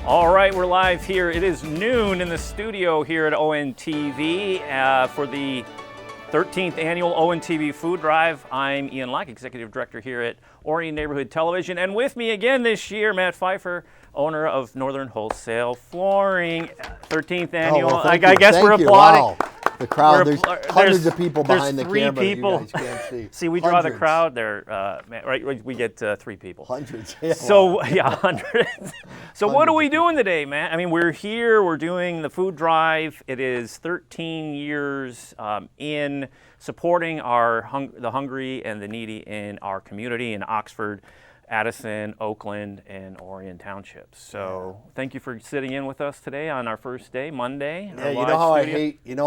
All right, we're live here. It is noon in the studio here at ONTV for the 13th annual ONTV Food Drive. I'm Ian Locke, Executive Director here at Orion Neighborhood Television. And with me again this year, Matt Pfeiffer, owner of Northern Wholesale Flooring, 13th annual. Well, I guess we're applauding. Wow. The crowd, there's hundreds of people behind the three camera people. that you guys can't see. See, we draw the crowd there, right? We get 3 people. Hundreds. Yeah, So, wow. yeah, hundreds. So what are we doing today, man? I mean, we're here, we're doing the food drive. It is 13 years in supporting the hungry and the needy in our community in Oxford, Addison, Oakland, and Orion Townships. So thank you for sitting in with us today on our first day, Monday. Yeah, you know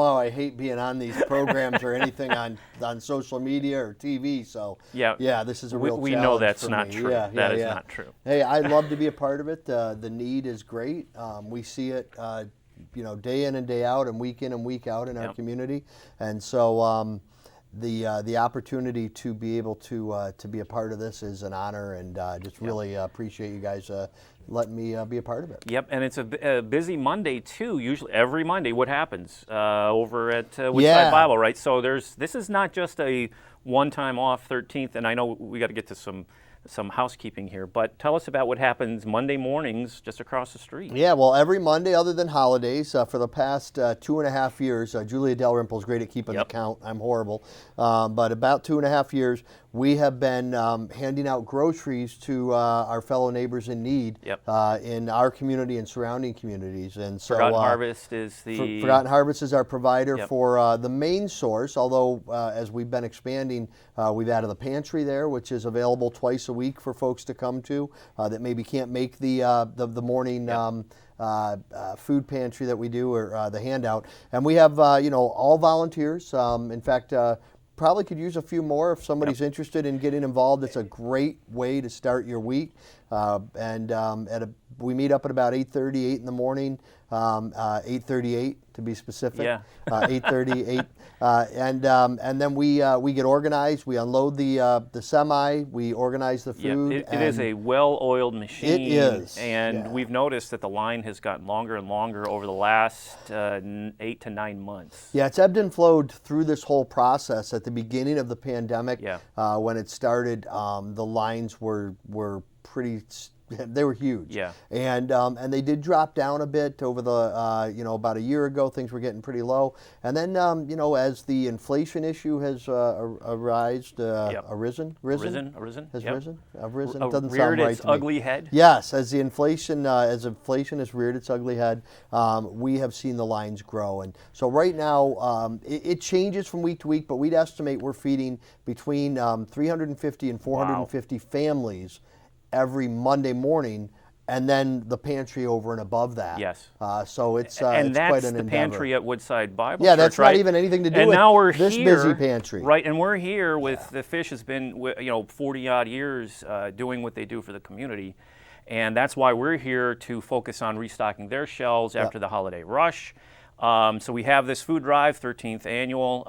how I hate being on these programs or anything on social media or TV. So yeah, this is a real challenge. We know that's for not me. true. That is not true. Hey, I'd love to be a part of it. The need is great. We see it, day in and day out, and week in and week out in our community, and so. The opportunity to be able to be a part of this is an honor, and just really appreciate you guys letting me be a part of it. Yep, and it's a busy Monday too. Usually every Monday, what happens over at Woodside Bible, right? So this is not just a one-time off 13th, and I know we got to get to some housekeeping here, but tell us about what happens Monday mornings just across the street. Yeah, well, every Monday other than holidays, for the past 2.5 years, Julia Dalrymple's great at keeping the count. I'm horrible. But about 2.5 years, we have been handing out groceries to our fellow neighbors in need in our community and surrounding communities. And so Forgotten Harvest is Forgotten Harvest is our provider for the main source, although as we've been expanding, we've added the pantry there, which is available twice a week for folks to come to that maybe can't make the morning food pantry that we do or the handout. And we have all volunteers. In fact, probably could use a few more if somebody's interested in getting involved. It's a great way to start your week. We meet up at about 8:30 in the morning, 8:38 to be specific. 8:38, and then we get organized. We unload the semi. We organize the food. It is a well-oiled machine. It is, and we've noticed that the line has gotten longer and longer over the last 8 to 9 months. Yeah, it's ebbed and flowed through this whole process. At the beginning of the pandemic, when it started, the lines were pretty. They were huge, and they did drop down a bit over the about a year ago. Things were getting pretty low, and then as the inflation issue has arisen. It doesn't sound right its to me. ugly head. Yes, as inflation has reared its ugly head, we have seen the lines grow, and so right now it changes from week to week, but we'd estimate we're feeding between 350 and 450 families every Monday morning, and then the pantry over and above that. Yes. So it's that's quite an endeavor. And that's the pantry at Woodside Bible Yeah, Church, that's right? not even anything to do and with now we're this here, busy pantry. Right, and we're here with the Fish has been 40-odd years doing what they do for the community. And that's why we're here to focus on restocking their shelves after the holiday rush. So we have this food drive, 13th annual.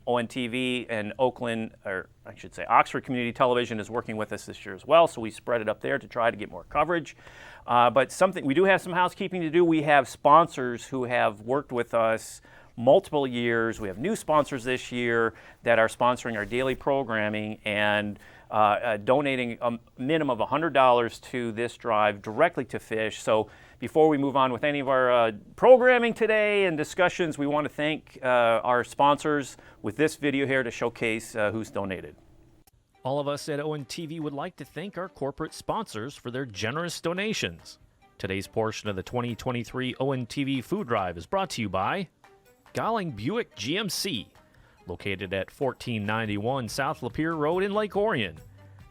ONTV and Oakland, or I should say Oxford Community Television is working with us this year as well, so we spread it up there to try to get more coverage. But we do have some housekeeping to do. We have sponsors who have worked with us multiple years. We have new sponsors this year that are sponsoring our daily programming and donating a minimum of $100 to this drive directly to Fish. So before we move on with any of our programming today and discussions, we want to thank our sponsors with this video here to showcase who's donated. All of us at ONTV would like to thank our corporate sponsors for their generous donations. Today's portion of the 2023 ONTV Food Drive is brought to you by Golling Buick GMC, located at 1491 South Lapeer Road in Lake Orion.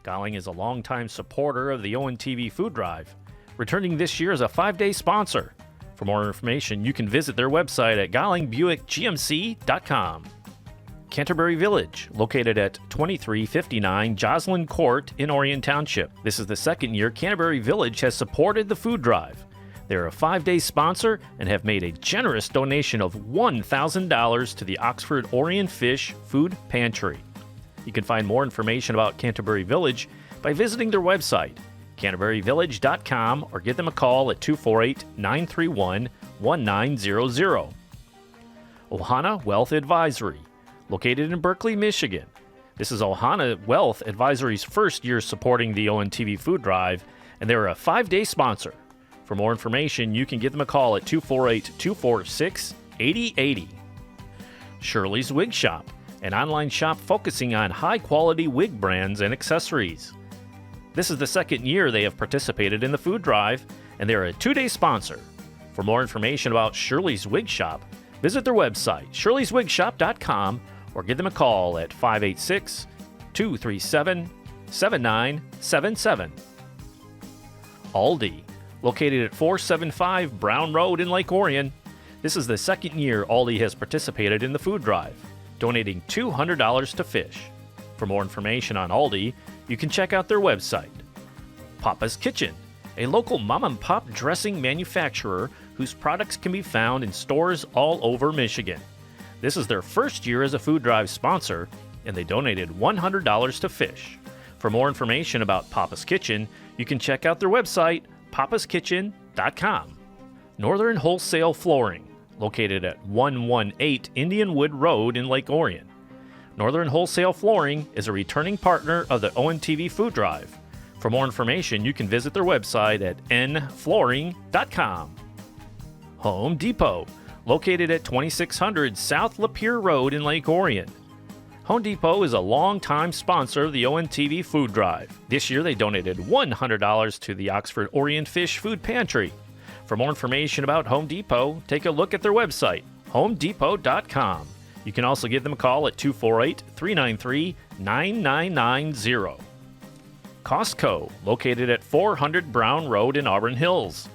Golling is a longtime supporter of the ONTV Food Drive, returning this year as a 5-day sponsor. For more information, you can visit their website at gollingbuickgmc.com. Canterbury Village, located at 2359 Joslyn Court in Orion Township. This is the second year Canterbury Village has supported the food drive. They're a 5-day sponsor and have made a generous donation of $1,000 to the Oxford Orion Fish Food Pantry. You can find more information about Canterbury Village by visiting their website, CanterburyVillage.com, or give them a call at 248-931-1900. Ohana Wealth Advisory, located in Berkeley, Michigan. This is Ohana Wealth Advisory's first year supporting the ONTV Food Drive, and they're a 5-day sponsor. For more information, you can give them a call at 248-246-8080. Shirley's Wig Shop, an online shop focusing on high-quality wig brands and accessories. This is the second year they have participated in the food drive, and they're a 2-day sponsor. For more information about Shirley's Wig Shop, visit their website, shirleyswigshop.com, or give them a call at 586-237-7977. Aldi, located at 475 Brown Road in Lake Orion. This is the second year Aldi has participated in the food drive, donating $200 to fish. For more information on Aldi, you can check out their website. Papa's Kitchen, a local mom-and-pop dressing manufacturer whose products can be found in stores all over Michigan. This is their first year as a food drive sponsor, and they donated $100 to fish. For more information about Papa's Kitchen, you can check out their website, papaskitchen.com. Northern Wholesale Flooring, located at 118 Indianwood Road in Lake Orion. Northern Wholesale Flooring is a returning partner of the ONTV Food Drive. For more information, you can visit their website at nflooring.com. Home Depot, located at 2600 South Lapeer Road in Lake Orion. Home Depot is a longtime sponsor of the ONTV Food Drive. This year, they donated $100 to the Oxford Orion Fish Food Pantry. For more information about Home Depot, take a look at their website, homedepot.com. You can also give them a call at 248-393-9990. Costco, located at 400 Brown Road in Auburn Hills.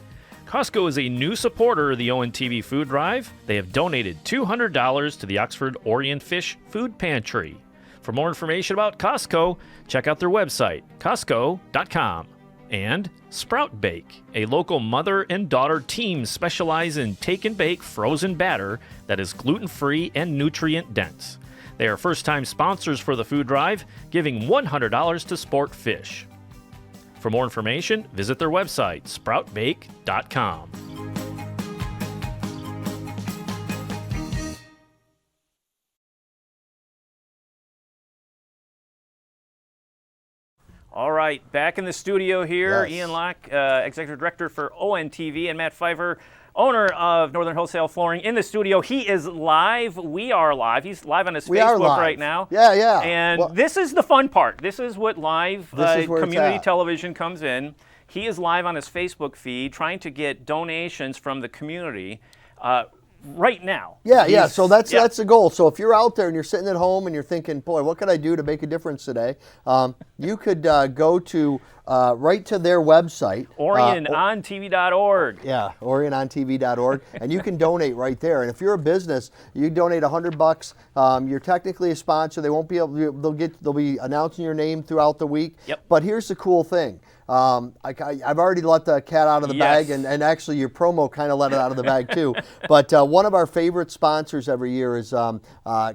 Costco is a new supporter of the ONTV Food Drive. They have donated $200 to the Oxford Orion Fish Food Pantry. For more information about Costco, check out their website, costco.com. And Sprout Bake, a local mother and daughter team specialize in take and bake frozen batter that is gluten-free and nutrient-dense. They are first-time sponsors for the food drive, giving $100 to Sport Fish. For more information, visit their website, sproutbake.com. All right, back in the studio here, Yes. Ian Locke, Executive Director for ONTV, and Matt Pfeiffer, owner of Northern Wholesale Flooring, in the studio. He is live. We are live. He's live on his Facebook right now. Yeah. And Well, this is the fun part. This is what live This is where it's community at. television comes in. He is live on his Facebook feed trying to get donations from the community right now. Yeah. So that's yeah. the goal. So if you're out there and you're sitting at home and you're thinking, boy, what could I do to make a difference today? You could go to right to their website. OrionOnTV.org. Yeah, OrionOnTV.org, and you can donate right there. And if you're a business, you donate $100. You're technically a sponsor. They won't be able. They'll be announcing your name throughout the week. Yep. But here's the cool thing. I've already let the cat out of the bag, and actually your promo kind of let it out of the bag too. But one of our favorite sponsors every year is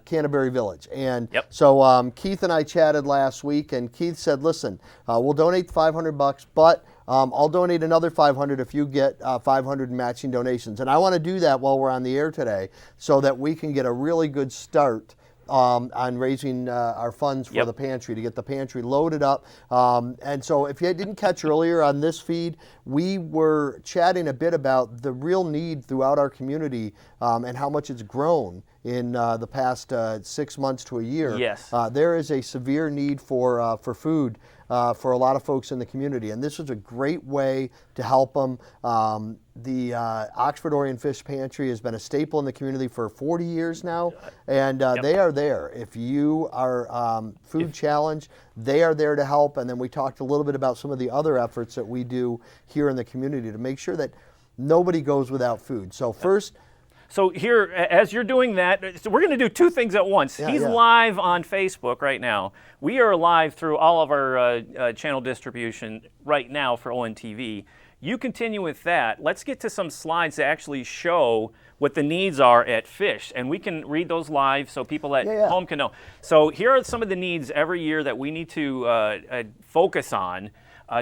Canterbury Village. And so Keith and I chatted last week, and Keith said, listen, we'll donate $500, but I'll donate another $500 if you get 500 matching donations. And I want to do that while we're on the air today so that we can get a really good start on raising our funds for the pantry, to get the pantry loaded up. And so if you didn't catch earlier on this feed, we were chatting a bit about the real need throughout our community and how much it's grown in the past 6 months to a year. Yes. There is a severe need for food for a lot of folks in the community, and this is a great way to help them. The Oxford Orion Fish Pantry has been a staple in the community for 40 years now, and they are there. If you are food challenged, they are there to help. And then we talked a little bit about some of the other efforts that we do here in the community to make sure that nobody goes without food. So first, So here, as you're doing that, so we're going to do two things at once. He's live on Facebook right now. We are live through all of our channel distribution right now for ONTV. You continue with that. Let's get to some slides that actually show what the needs are at Fish, and we can read those live so people at home can know. So here are some of the needs every year that we need to focus on.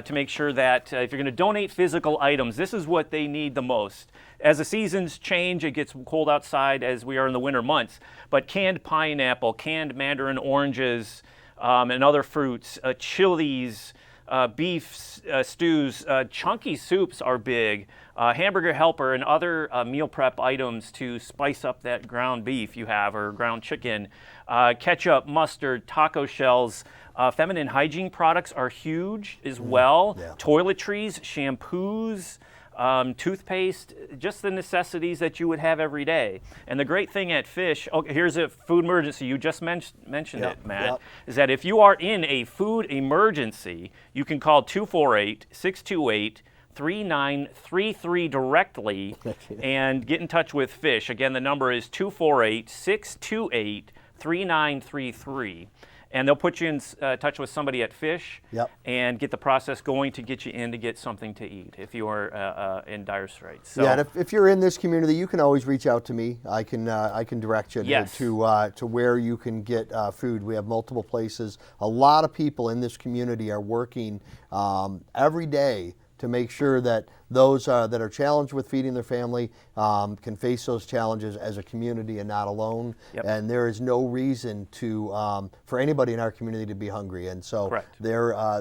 to make sure that if you're going to donate physical items, this is what they need the most. As the seasons change, it gets cold outside as we are in the winter months, but canned pineapple, canned mandarin oranges, and other fruits, chilies, beef stews, chunky soups are big, hamburger helper and other meal prep items to spice up that ground beef you have or ground chicken, ketchup, mustard, taco shells. Feminine hygiene products are huge as well. Yeah. Toiletries, shampoos, toothpaste, just the necessities that you would have every day. And the great thing at Fish, here's a food emergency, you just mentioned it, Matt, is that if you are in a food emergency, you can call 248-628-3933 directly and get in touch with Fish. Again, the number is 248-628-3933. And they'll put you in touch with somebody at Fish and get the process going to get you in to get something to eat if you are in dire straits. So, yeah, and if you're in this community, you can always reach out to me. I can direct you to where you can get food. We have multiple places. A lot of people in this community are working every day to make sure that those that are challenged with feeding their family can face those challenges as a community and not alone. And there is no reason to for anybody in our community to be hungry. And so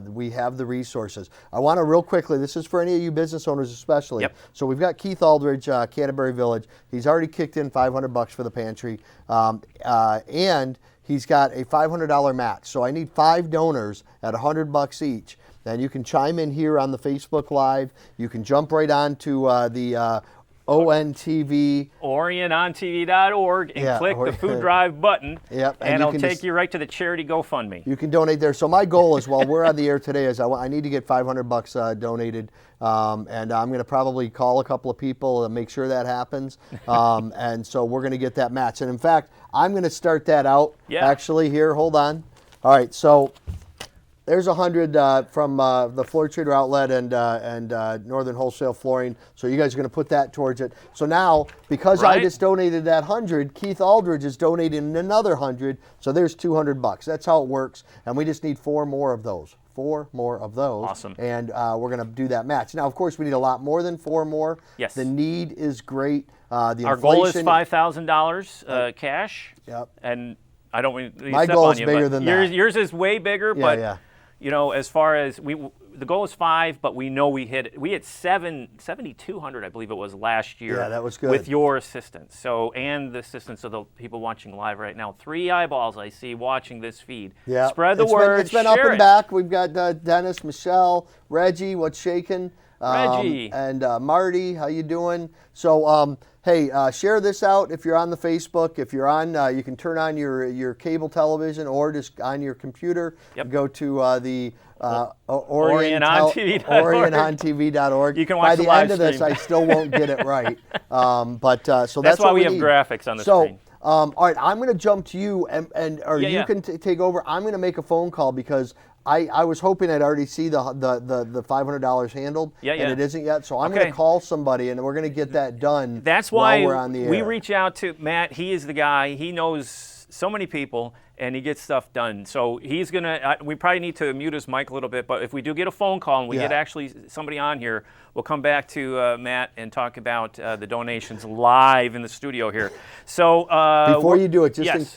we have the resources. I want to real quickly, this is for any of you business owners especially. So we've got Keith Aldridge, Canterbury Village. He's already kicked in $500 for the pantry. And he's got a $500 match. So I need 5 donors at $100 each. And you can chime in here on the Facebook Live. You can jump right on to the ONTV. OrionOnTV.org and click the Food Drive button. And it'll take you right to the charity GoFundMe. You can donate there. So my goal is, while we're on the air today, is I need to get $500 donated. And I'm going to probably call a couple of people and make sure that happens. And so we're going to get that match. And in fact, I'm going to start that out actually here. Hold on. All right. So there's 100 from the Floor Trader Outlet and Northern Wholesale Flooring. So you guys are going to put that towards it. So now, because I just donated that 100, Keith Aldridge is donating another 100. So there's $200. That's how it works. And we just need 4 more of those. 4 more of those. Awesome. And we're going to do that match. Now, of course, we need a lot more than 4 more. Yes. The need is great. Our goal is $5,000 cash. And I don't want to My goal is bigger than that. Yours is way bigger, but you know, as far as the goal is 5, but we know we hit 7,200, I believe it was last year. Yeah, that was good. With your assistance. So, and the assistance of the people watching live right now. 3 eyeballs I see watching this feed. Yeah. Spread the word. It's been up and back. We've got Dennis, Michelle, Reggie, what's shaking? Reggie. And Marty, how you doing? So, hey, share this out if you're on the Facebook. If you're on, you can turn on your cable television or just on your computer. Go to the OrionOnTV.org. You can watch the live By the end of this, I still won't get it right. So that's why what we have graphics on the screen. All right, I'm going to jump to you, or you can take over. I'm going to make a phone call because I was hoping I'd already see the $500 handled, and it isn't yet. So I'm going to call somebody, and we're going to get that done. That's why while we're on the air. We reach out to Matt. He is the guy. He knows so many people, and he gets stuff done. So he's going to, we probably need to mute his mic a little bit, but if we do get a phone call and we get actually somebody on here, we'll come back to Matt and talk about the donations live in the studio here. So before you do it, just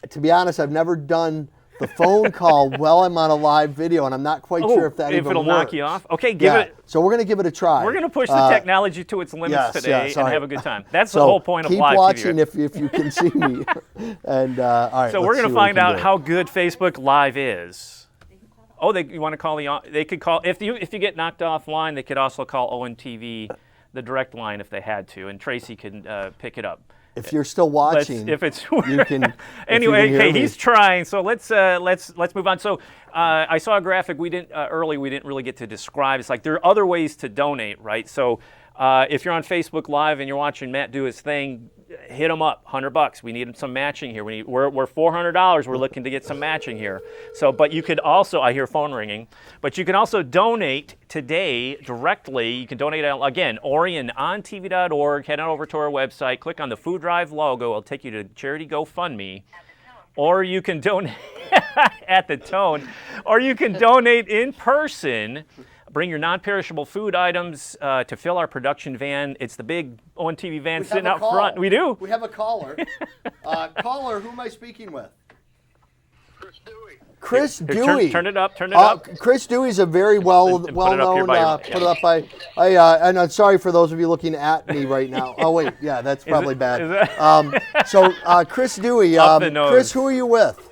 to be honest, I've never done the phone call while I'm on a live video, and I'm not quite sure if that even it'll works. knock you off. Okay, give it. So we're going to give it a try. We're going to push the technology to its limits today and have a good time. That's the whole point of live TV. Keep watching if you can see me. And all right. So we're going to find out how good Facebook Live is. Oh, you want to call they could call if you get knocked offline. They could also call ONTV, the direct line, if they had to, and Tracy can pick it up. If you're still watching, you can. Anyway, hey, he's trying. So let's move on. So I saw a graphic we didn't really get to describe. It's like there are other ways to donate, right? So if you're on Facebook Live and you're watching Matt do his thing, hit him up. $100. We need some matching here. We're $400. We're looking to get some matching here. So, but you could also, I hear phone ringing, but you can also donate today directly. You can donate again, OrionOnTV.org. Head on over to our website. Click on the Food Drive logo. It'll take you to charity GoFundMe. Or you can donate. at the Tone, or you can donate in person. Bring your non-perishable food items to fill our production van. It's the big ONTV van sitting out front. We do. We have a caller. Caller, who am I speaking with? Chris Dewey. Chris Dewey. Turn it up. Turn it up. Chris Dewey's a very well-known. Put it up by. And I'm sorry for those of you looking at me right now. Oh wait, yeah, that's probably bad. So Chris Dewey. Up the nose. Chris, who are you with?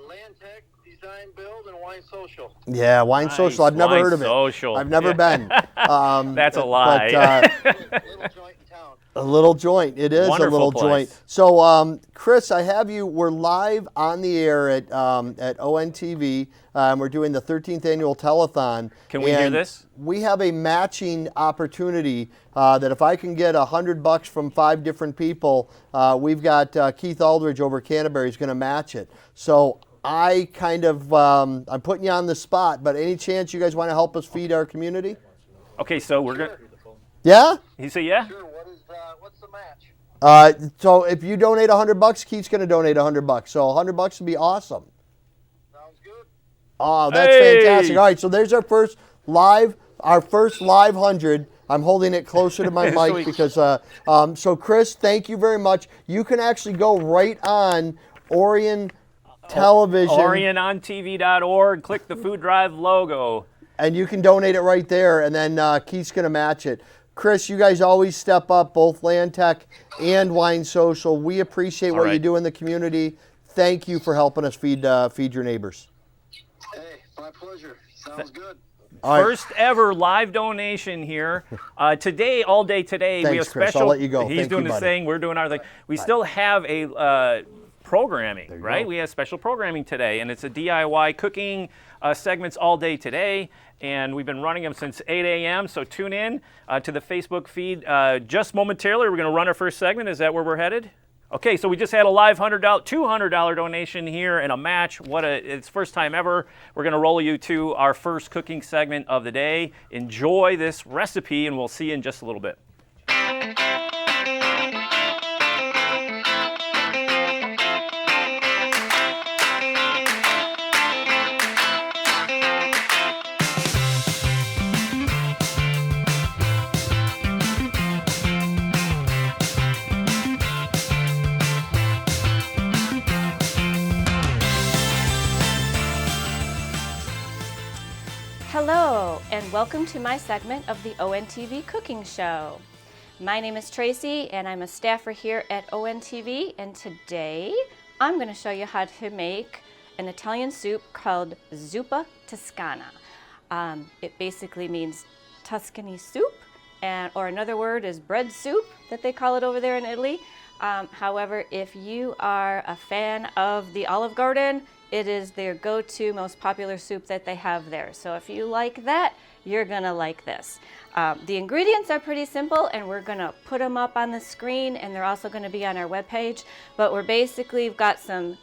Land Tech, Design Build, and Wine Social. Yeah, Wine Nice. Social. I've never Wine heard of it. Social. I've never been. That's a lie. Little joint in town. A little joint. It is Wonderful a little place. joint. So, Chris, I have you. We're live on the air at ONTV. We're doing the 13th annual telethon. Can we hear and this? We have a matching opportunity that if I can get $100 from 5 different people, we've got Keith Aldridge over Canterbury is going to match it. So I kind of I'm putting you on the spot, but any chance you guys want to help us feed our community? Okay, so we're gonna. Yeah. You say yeah? Sure. What's the match? So if you donate $100, Keith's going to donate $100. So $100 would be awesome. Sounds good. Oh, that's fantastic. All right, so there's our first live 100. I'm holding it closer to my mic Sweet. because, so Chris, thank you very much. You can actually go right on Orion Television. OrionOnTV.org. Click the Food Drive logo. And you can donate it right there, and then Keith's going to match it. Chris, you guys always step up, both Land Tech and Wine Social. We appreciate what you do in the community. Thank you for helping us feed your neighbors. Hey, my pleasure. Sounds good. All right. First ever live donation here. Today, all day today, we have Thanks, Chris. special. I'll let you go. He's Thank doing you, his buddy. thing. We're doing our thing. We still have a programming, right? We have special programming today, and it's a DIY cooking segments all day today. And we've been running them since 8 a.m., so tune in to the Facebook feed just momentarily. We're going to run our first segment. Is that where we're headed? Okay, so we just had a live $200 donation here and a match. It's first time ever. We're going to roll you to our first cooking segment of the day. Enjoy this recipe, and we'll see you in just a little bit. Hello, and welcome to my segment of the ONTV Cooking Show. My name is Tracy, and I'm a staffer here at ONTV, and today I'm going to show you how to make an Italian soup called zuppa toscana. It basically means Tuscany soup, or another word is bread soup that they call it over there in Italy. However, if you are a fan of the Olive Garden, it is their go-to most popular soup that they have there. So if you like that, you're gonna like this. The ingredients are pretty simple, and we're gonna put them up on the screen, and they're also gonna be on our webpage. But we're basically got some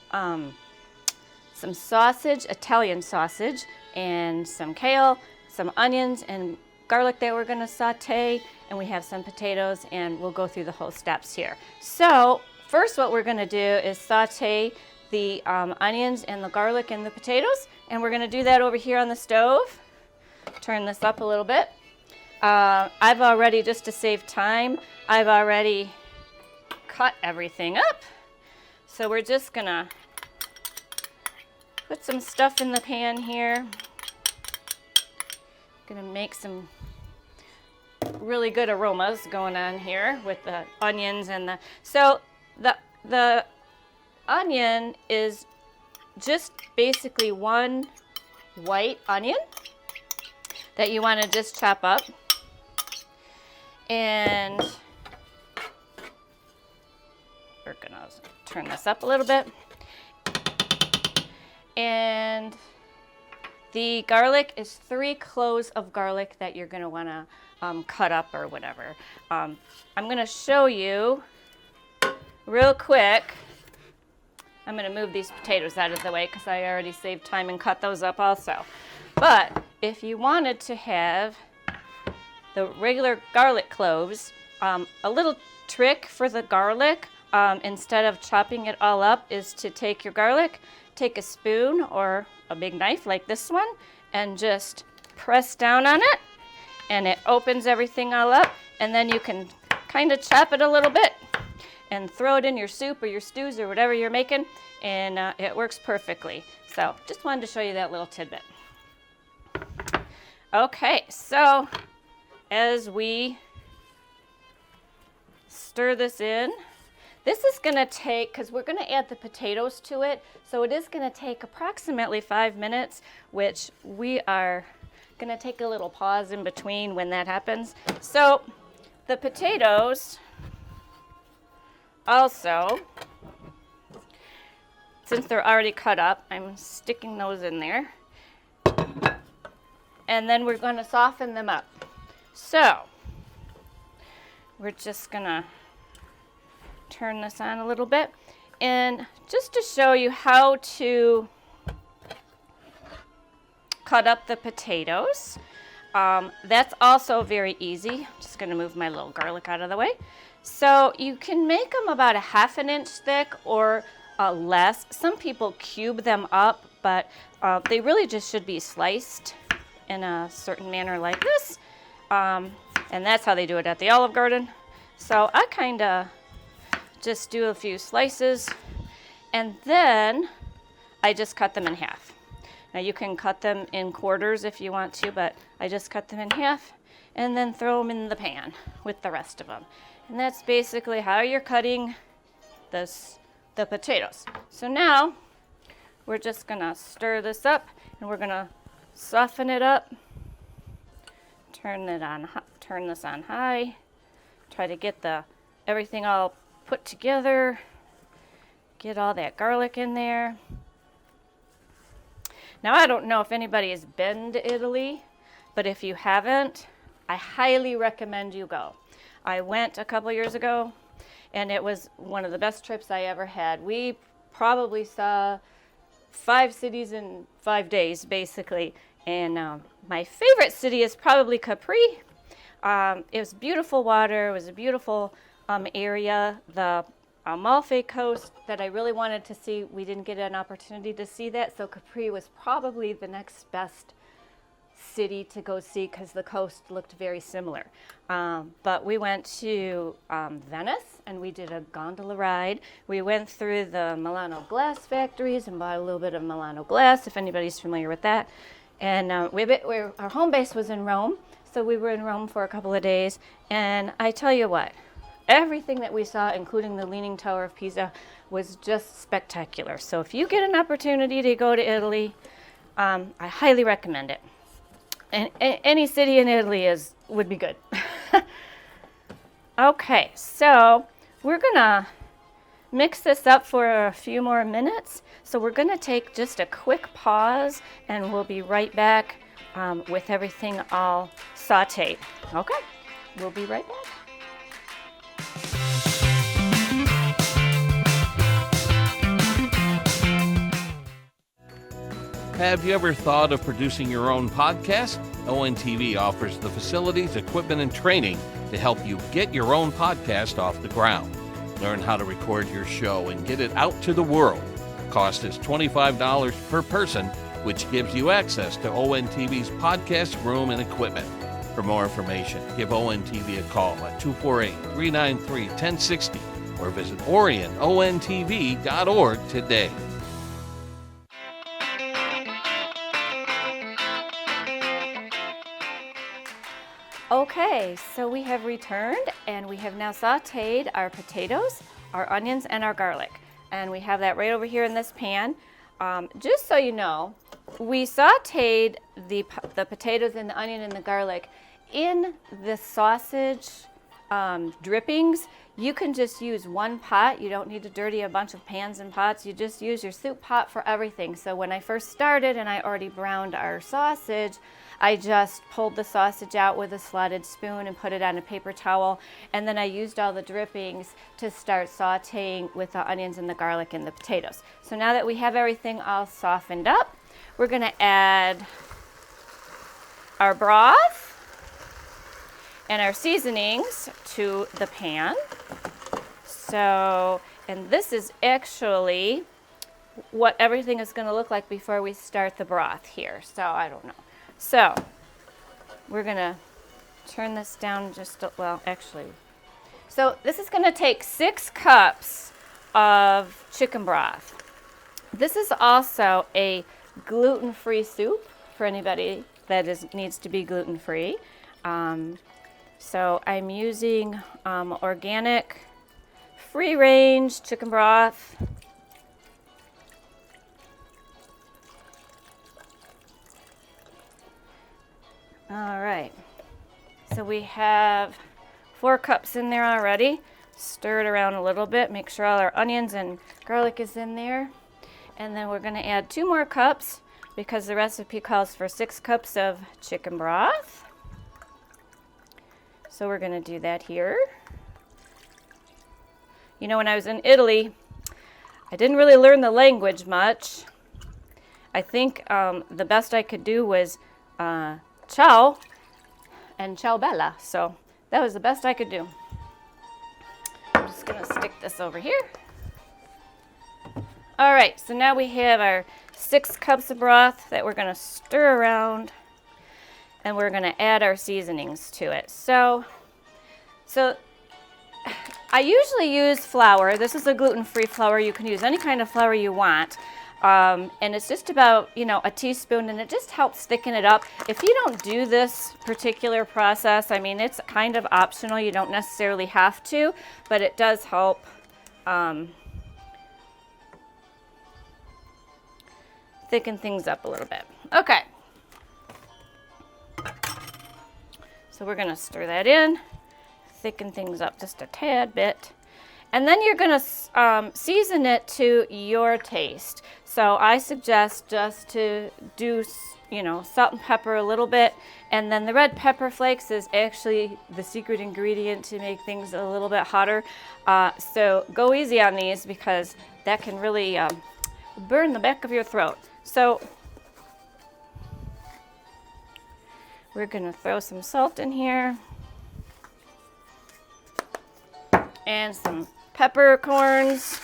sausage, Italian sausage, and some kale, some onions and garlic that we're gonna saute, and we have some potatoes, and we'll go through the whole steps here. So first what we're gonna do is saute the onions and the garlic and the potatoes, and we're gonna do that over here on the stove. Turn this up a little bit. I've already, just to save time, I've already cut everything up. So we're just gonna put some stuff in the pan here. Gonna make some really good aromas going on here with the onions and the onion is just basically one white onion that you want to just chop up, and we're gonna turn this up a little bit, and the garlic is 3 cloves of garlic that you're gonna want to cut up or whatever. I'm gonna show you real quick. I'm going to move these potatoes out of the way because I already saved time and cut those up also. But if you wanted to have the regular garlic cloves, a little trick for the garlic, instead of chopping it all up, is to take your garlic, take a spoon or a big knife like this one, and just press down on it, and it opens everything all up, and then you can kind of chop it a little bit and throw it in your soup or your stews or whatever you're making, and it works perfectly. So just wanted to show you that little tidbit. Okay, so as we stir this in, this is going to take, because we're going to add the potatoes to it, so it is going to take approximately 5 minutes, which we are going to take a little pause in between when that happens. So the potatoes also, since they're already cut up, I'm sticking those in there. And then we're going to soften them up. So we're just going to turn this on a little bit. And just to show you how to cut up the potatoes, that's also very easy. Just going to move my little garlic out of the way. So you can make them about a 1/2 inch thick or less. Some people cube them up, but they really just should be sliced in a certain manner like this. And that's how they do it at the Olive Garden. So I kind of just do a few slices, and then I just cut them in half. Now you can cut them in quarters if you want to, but I just cut them in half and then throw them in the pan with the rest of them. And that's basically how you're cutting the potatoes. So now we're just gonna stir this up, and we're gonna soften it up, turn this on high, try to get everything all put together, get all that garlic in there. Now I don't know if anybody has been to Italy, but if you haven't, I highly recommend you go. I went a couple years ago, and it was one of the best trips I ever had. We probably saw 5 cities in 5 days, basically. And my favorite city is probably Capri. It was beautiful water. It was a beautiful area. The Amalfi Coast that I really wanted to see, we didn't get an opportunity to see that. So Capri was probably the next best city to go see because the coast looked very similar. But we went to Venice, and we did a gondola ride. We went through the Milano glass factories and bought a little bit of Milano glass, if anybody's familiar with that. And our home base was in Rome, so we were in Rome for a couple of days. And I tell you what, everything that we saw, including the Leaning Tower of Pisa, was just spectacular. So if you get an opportunity to go to Italy, I highly recommend it. And any city in Italy would be good. Okay, so we're gonna mix this up for a few more minutes. So we're gonna take just a quick pause, and we'll be right back with everything all sauteed. Okay, we'll be right back. Have you ever thought of producing your own podcast? ONTV offers the facilities, equipment, and training to help you get your own podcast off the ground. Learn how to record your show and get it out to the world. Cost is $25 per person, which gives you access to ONTV's podcast room and equipment. For more information, give ONTV a call at 248-393-1060 or visit OrionONTV.org today. Okay, so we have returned, and we have now sauteed our potatoes, our onions, and our garlic. And we have that right over here in this pan. Just so you know, we sauteed the potatoes and the onion and the garlic in the sausage drippings. You can just use one pot. You don't need to dirty a bunch of pans and pots. You just use your soup pot for everything. So when I first started and I already browned our sausage, I just pulled the sausage out with a slotted spoon and put it on a paper towel. And then I used all the drippings to start sauteing with the onions and the garlic and the potatoes. So now that we have everything all softened up, we're gonna add our broth and our seasonings to the pan. So, and this is actually what everything is going to look like before we start the broth here. So I don't know. So we're going to turn this down just, well, actually. So this is going to take 6 cups of chicken broth. This is also a gluten-free soup for anybody that needs to be gluten-free. So I'm using organic, free-range chicken broth. All right, so we have 4 cups in there already. Stir it around a little bit, make sure all our onions and garlic is in there. And then we're gonna add 2 more cups because the recipe calls for 6 cups of chicken broth. So we're gonna do that here. You know, when I was in Italy, I didn't really learn the language much. I think the best I could do was ciao and ciao bella. So that was the best I could do. I'm just gonna stick this over here. All right, so now we have our 6 cups of broth that we're gonna stir around, and we're gonna add our seasonings to it. So I usually use flour. This is a gluten-free flour. You can use any kind of flour you want. And it's just about, a teaspoon, and it just helps thicken it up. If you don't do this particular process, I mean, it's kind of optional. You don't necessarily have to, but it does help thicken things up a little bit. Okay. So we're going to stir that in, thicken things up just a tad bit. And then you're going to season it to your taste. So I suggest just to do, salt and pepper a little bit. And then the red pepper flakes is actually the secret ingredient to make things a little bit hotter. So go easy on these because that can really burn the back of your throat. So we're going to throw some salt in here. And some peppercorns.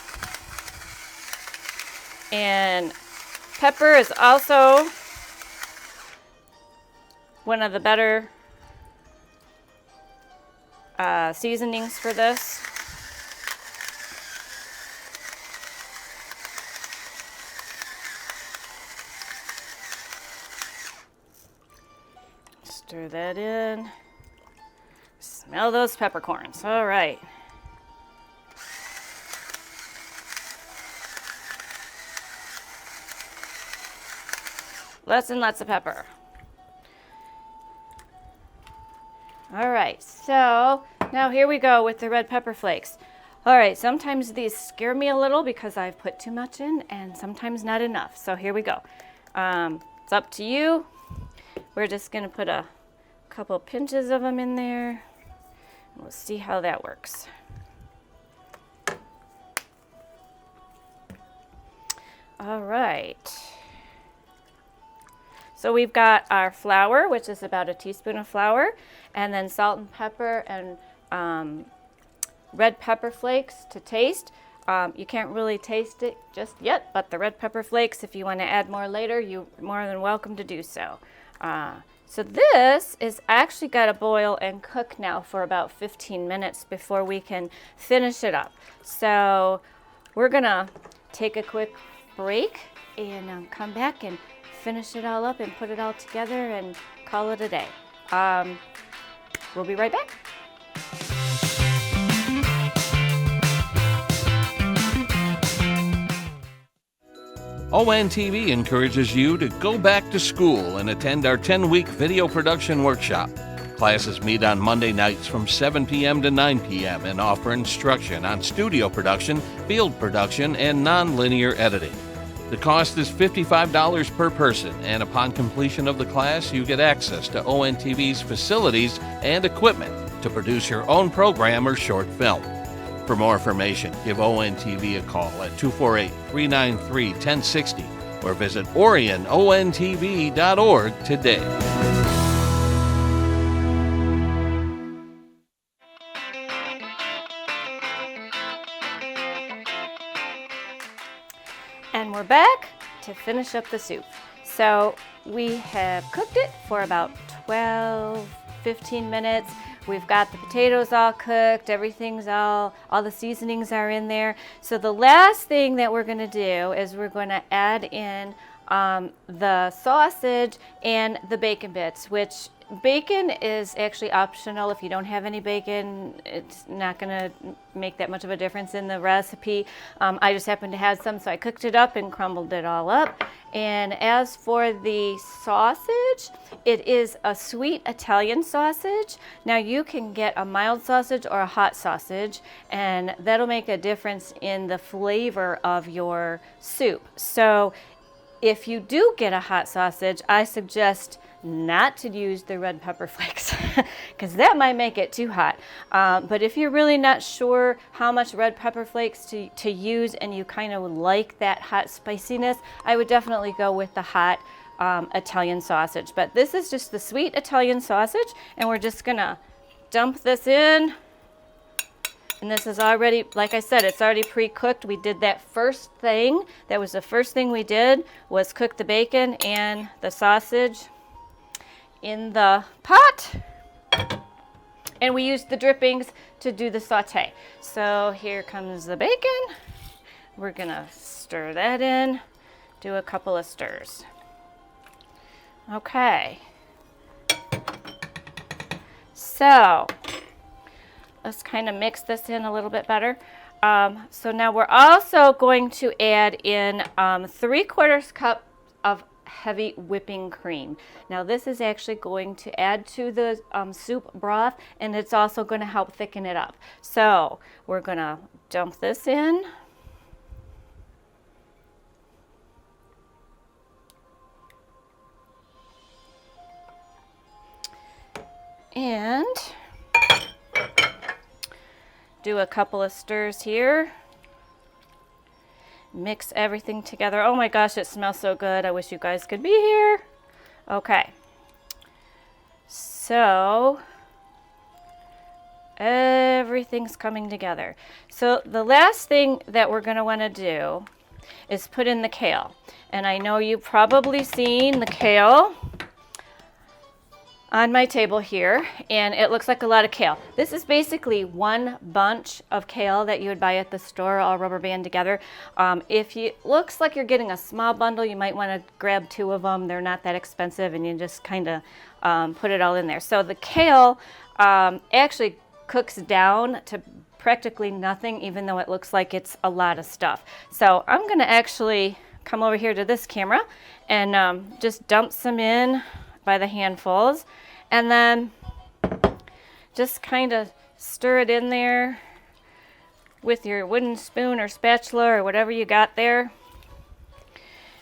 And pepper is also one of the better seasonings for this. Stir that in. Smell those peppercorns. All right. Lots and lots of pepper. All right, so now here we go with the red pepper flakes. All right, sometimes these scare me a little because I've put too much in and sometimes not enough. So here we go. It's up to you. We're just gonna put a couple pinches of them in there. We'll see how that works. All right. So we've got our flour, which is about a teaspoon of flour, and then salt and pepper and red pepper flakes to taste. You can't really taste it just yet, but the red pepper flakes, if you want to add more later, you're more than welcome to do so. So this is actually got to boil and cook now for about 15 minutes before we can finish it up. So we're gonna take a quick break and come back and finish it all up and put it all together and call it a day. We'll be right back. ONTV encourages you to go back to school and attend our 10-week video production workshop. Classes meet on Monday nights from 7 p.m. to 9 p.m. and offer instruction on studio production, field production, and non-linear editing. The cost is $55 per person, and upon completion of the class, you get access to ONTV's facilities and equipment to produce your own program or short film. For more information, give ONTV a call at 248-393-1060 or visit OrionONTV.org today. And we're back to finish up the soup. So we have cooked it for about 12-15 minutes. We've got the potatoes all cooked, everything's all the seasonings are in there. So the last thing that we're gonna do is we're gonna add in the sausage and the bacon bits, which bacon is actually optional. If you don't have any bacon, it's not gonna make that much of a difference in the recipe. I just happened to have some, so I cooked it up and crumbled it all up. And as for the sausage, it is a sweet Italian sausage. Now you can get a mild sausage or a hot sausage, and that'll make a difference in the flavor of your soup. So if you do get a hot sausage, I suggest not to use the red pepper flakes because that might make it too hot. But if you're really not sure how much red pepper flakes to use and you kind of like that hot spiciness, I would definitely go with the hot Italian sausage. But this is just the sweet Italian sausage, and we're just gonna dump this in. And this is already, like I said, it's already pre-cooked. We did that first thing. That was the first thing we did, was cook the bacon and the sausage in the pot. And we used the drippings to do the saute. So here comes the bacon. We're gonna stir that in, do a couple of stirs. Okay. So let's kind of mix this in a little bit better. So now we're also going to add in 3/4 cup of heavy whipping cream. Now this is actually going to add to the soup broth, and it's also going to help thicken it up. So we're going to dump this in. And do a couple of stirs here. Mix everything together. Oh my gosh, it smells so good. I wish you guys could be here. Okay. So everything's coming together. So the last thing that we're going to want to do is put in the kale. And I know you've probably seen the kale on my table here, and it looks like a lot of kale. This is basically one bunch of kale that you would buy at the store, all rubber band together. If you looks like you're getting a small bundle, you might want to grab 2 of them. They're not that expensive, and you just kind of put it all in there. So the kale actually cooks down to practically nothing, even though it looks like it's a lot of stuff. So I'm going to actually come over here to this camera and just dump some in by the handfuls, and then just kind of stir it in there with your wooden spoon or spatula or whatever you got there,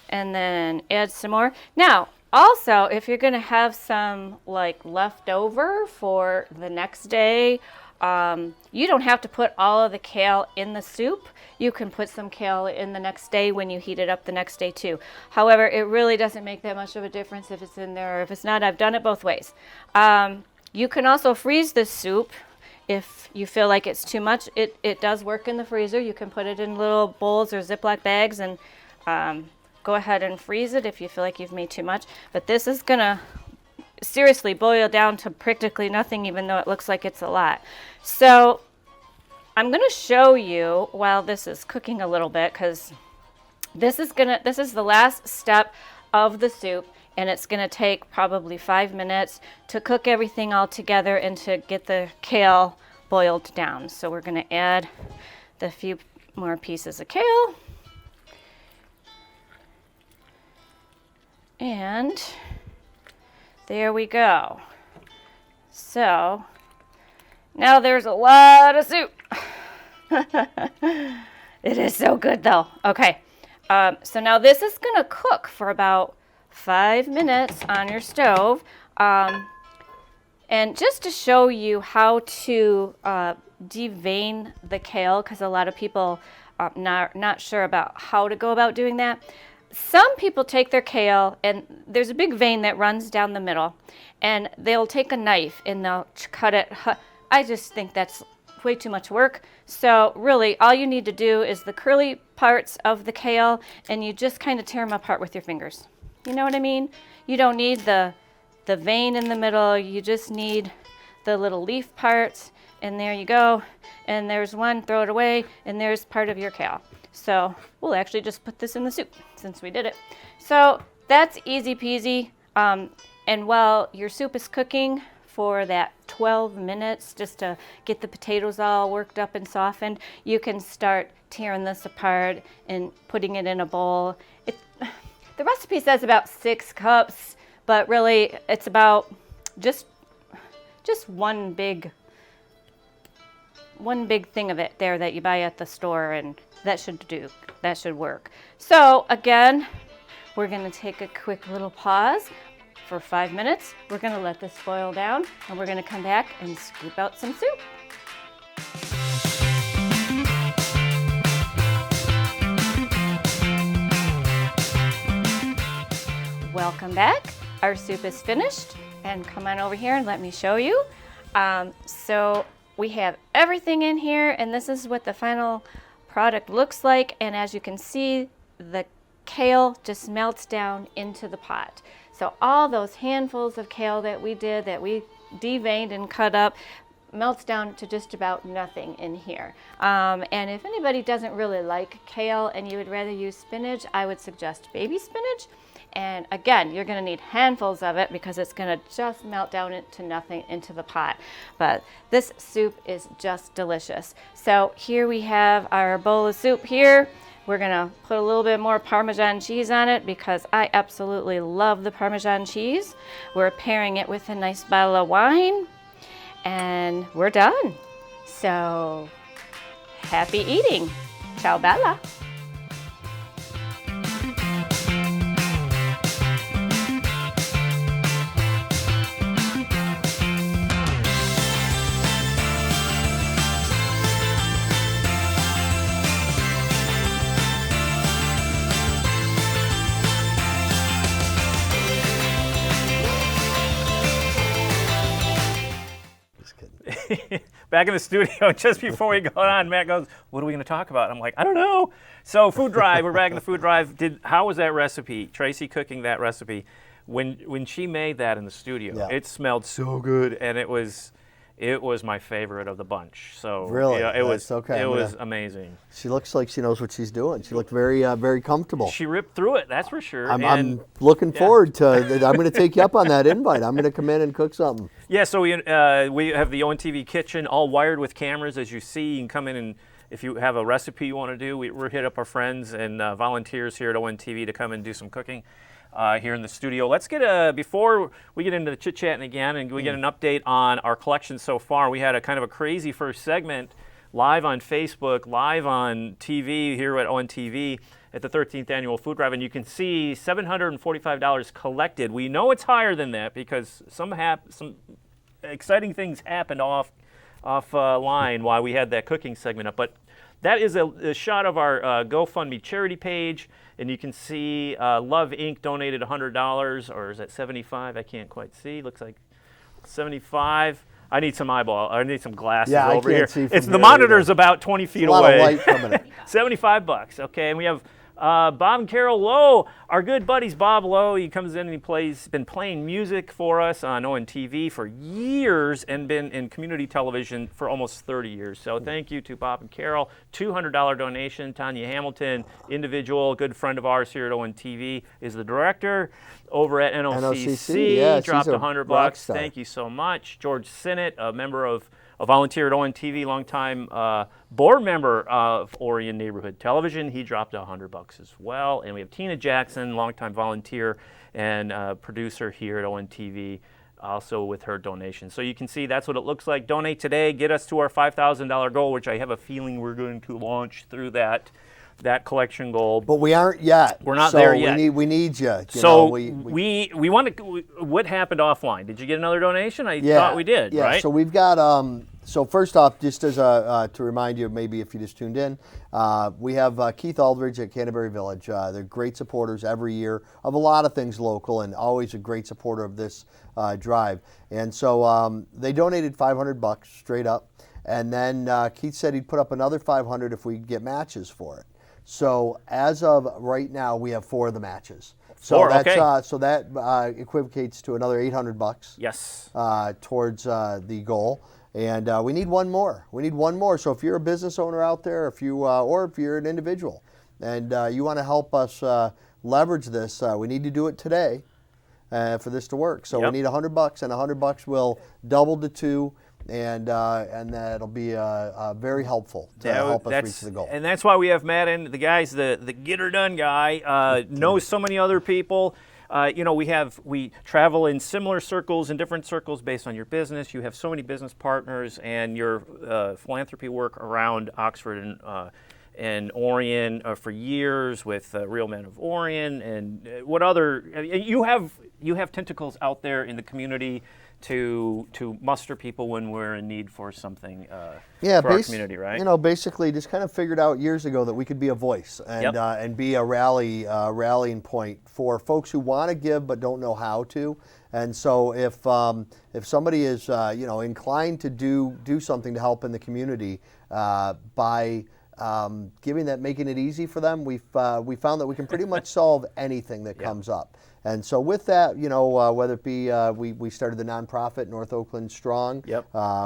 and then add some more. Now also, if you're going to have some like leftover for the next day, you don't have to put all of the kale in the soup. You can put some kale in the next day when you heat it up the next day too. However, it really doesn't make that much of a difference if it's in there or if it's not. I've done it both ways. You can also freeze this soup if you feel like it's too much. It does work in the freezer. You can put it in little bowls or Ziploc bags and go ahead and freeze it if you feel like you've made too much. But this is gonna seriously boil down to practically nothing, even though it looks like it's a lot. So I'm going to show you while this is cooking a little bit, because this is the last step of the soup, and it's going to take probably 5 minutes to cook everything all together and to get the kale boiled down. So we're going to add the few more pieces of kale. And there we go. So now there's a lot of soup. It is so good though. Okay, so now this is gonna cook for about 5 minutes on your stove. And just to show you how to devein the kale, because a lot of people are not sure about how to go about doing that. Some people take their kale, and there's a big vein that runs down the middle, and they'll take a knife and they'll cut it. I just think that's way too much work. So really, all you need to do is the curly parts of the kale, and you just kind of tear them apart with your fingers. You know what I mean? You don't need the vein in the middle. You just need the little leaf parts, and there you go. And there's one, throw it away, and there's part of your kale. So we'll actually just put this in the soup since we did it. So that's easy peasy. And while your soup is cooking for that 12 minutes, just to get the potatoes all worked up and softened, you can start tearing this apart and putting it in a bowl. The recipe says about 6 cups, but really it's about just one big thing of it there that you buy at the store, and that should work. So again, we're going to take a quick little pause for 5 minutes. We're going to let this boil down, and we're going to come back and scoop out some soup. Welcome back. Our soup is finished, and come on over here and let me show you. So we have everything in here, and this is what the final product looks like. And as you can see, the kale just melts down into the pot. So all those handfuls of kale that we deveined and cut up melts down to just about nothing in here. And if anybody doesn't really like kale and you would rather use spinach, I would suggest baby spinach. And again, you're going to need handfuls of it because it's going to just melt down into nothing into the pot. But this soup is just delicious. So here we have our bowl of soup here. We're going to put a little bit more Parmesan cheese on it because I absolutely love the Parmesan cheese. We're pairing it with a nice bottle of wine, and we're done. So happy eating. Ciao bella. Back in the studio, just before we go on, Matt goes, "What are we going to talk about?" I'm like, "I don't know." So food drive, we're back in the food drive. How was that recipe? Tracy cooking that recipe. When she made that in the studio, It smelled so good, and it was my favorite of the bunch. So really, it was okay. It was amazing. She looks like she knows what she's doing. She looked very very comfortable. She ripped through it, that's for sure. I'm looking forward to. I'm going to take you up on that invite. I'm going to come in and cook something. Yeah, so we have the ONTV kitchen all wired with cameras, as you see. You can come in, and if you have a recipe you want to do, we're hit up our friends and volunteers here at ONTV to come and do some cooking here in the studio. Let's get before we get into the chit-chatting again and we get an update on our collection so far. We had a kind of a crazy first segment live on Facebook, live on TV here at ONTV at the 13th Annual Food Drive, and you can see $745 collected. We know it's higher than that because some exciting things happened offline while we had that cooking segment up. But that is a shot of our GoFundMe charity page, and you can see Love Inc. donated $100, or is that 75? I can't quite see. Looks like 75. I need some glasses over here. It's the monitor's about 20 feet away. A lot of light coming in. $75. Okay, and we have Bob and Carol Lowe, our good buddies. Bob Lowe, he comes in and been playing music for us on ONTV for years and been in community television for almost 30 years. So thank you to Bob and Carol. $200 donation. Tanya Hamilton, individual, good friend of ours here at ONTV, is the director over at NOCC. Yeah, dropped $100. Thank you so much. George Sinnott, a member of a volunteer at ONTV, longtime board member of Orion Neighborhood Television. He dropped $100 as well. And we have Tina Jackson, longtime volunteer and producer here at ONTV, also with her donation. So you can see that's what it looks like. Donate today. Get us to our $5,000 goal, which I have a feeling we're going to launch through that collection goal. But we aren't yet. We're not there yet. We need you. So we want to. What happened offline? Did you get another donation? I thought we did. Yeah. Right. So we've got. So first off, just as to remind you, maybe if you just tuned in, we have Keith Aldridge at Canterbury Village. They're great supporters every year of a lot of things local, and always a great supporter of this drive. And so they donated $500 straight up. And then Keith said he'd put up another 500 if we get matches for it. So as of right now, we have 4 of the matches. So that's okay. so that equivocates to another $800. Yes. Towards the goal. And we need one more. We need one more. So if you're a business owner out there, if you or if you're an individual, and you want to help us leverage this, we need to do it today for this to work. So we need $100, and $100 will double to 2, and that'll be very helpful to help us reach the goal. And that's why we have Matt in. The guy's the get her done guy. Knows so many other people. We travel in similar circles, in different circles based on your business. You have so many business partners, and your philanthropy work around Oxford and Orion for years with Real Men of Orion, and what other you have tentacles out there in the community to muster people when we're in need for something for our community, right? Basically just kind of figured out years ago that we could be a voice and be a rallying point for folks who want to give but don't know how to. And so if somebody is inclined to do something to help in the community by making it easy for them, we found that we can pretty much solve anything that comes up. And so with that, whether it be we started the nonprofit North Oakland Strong,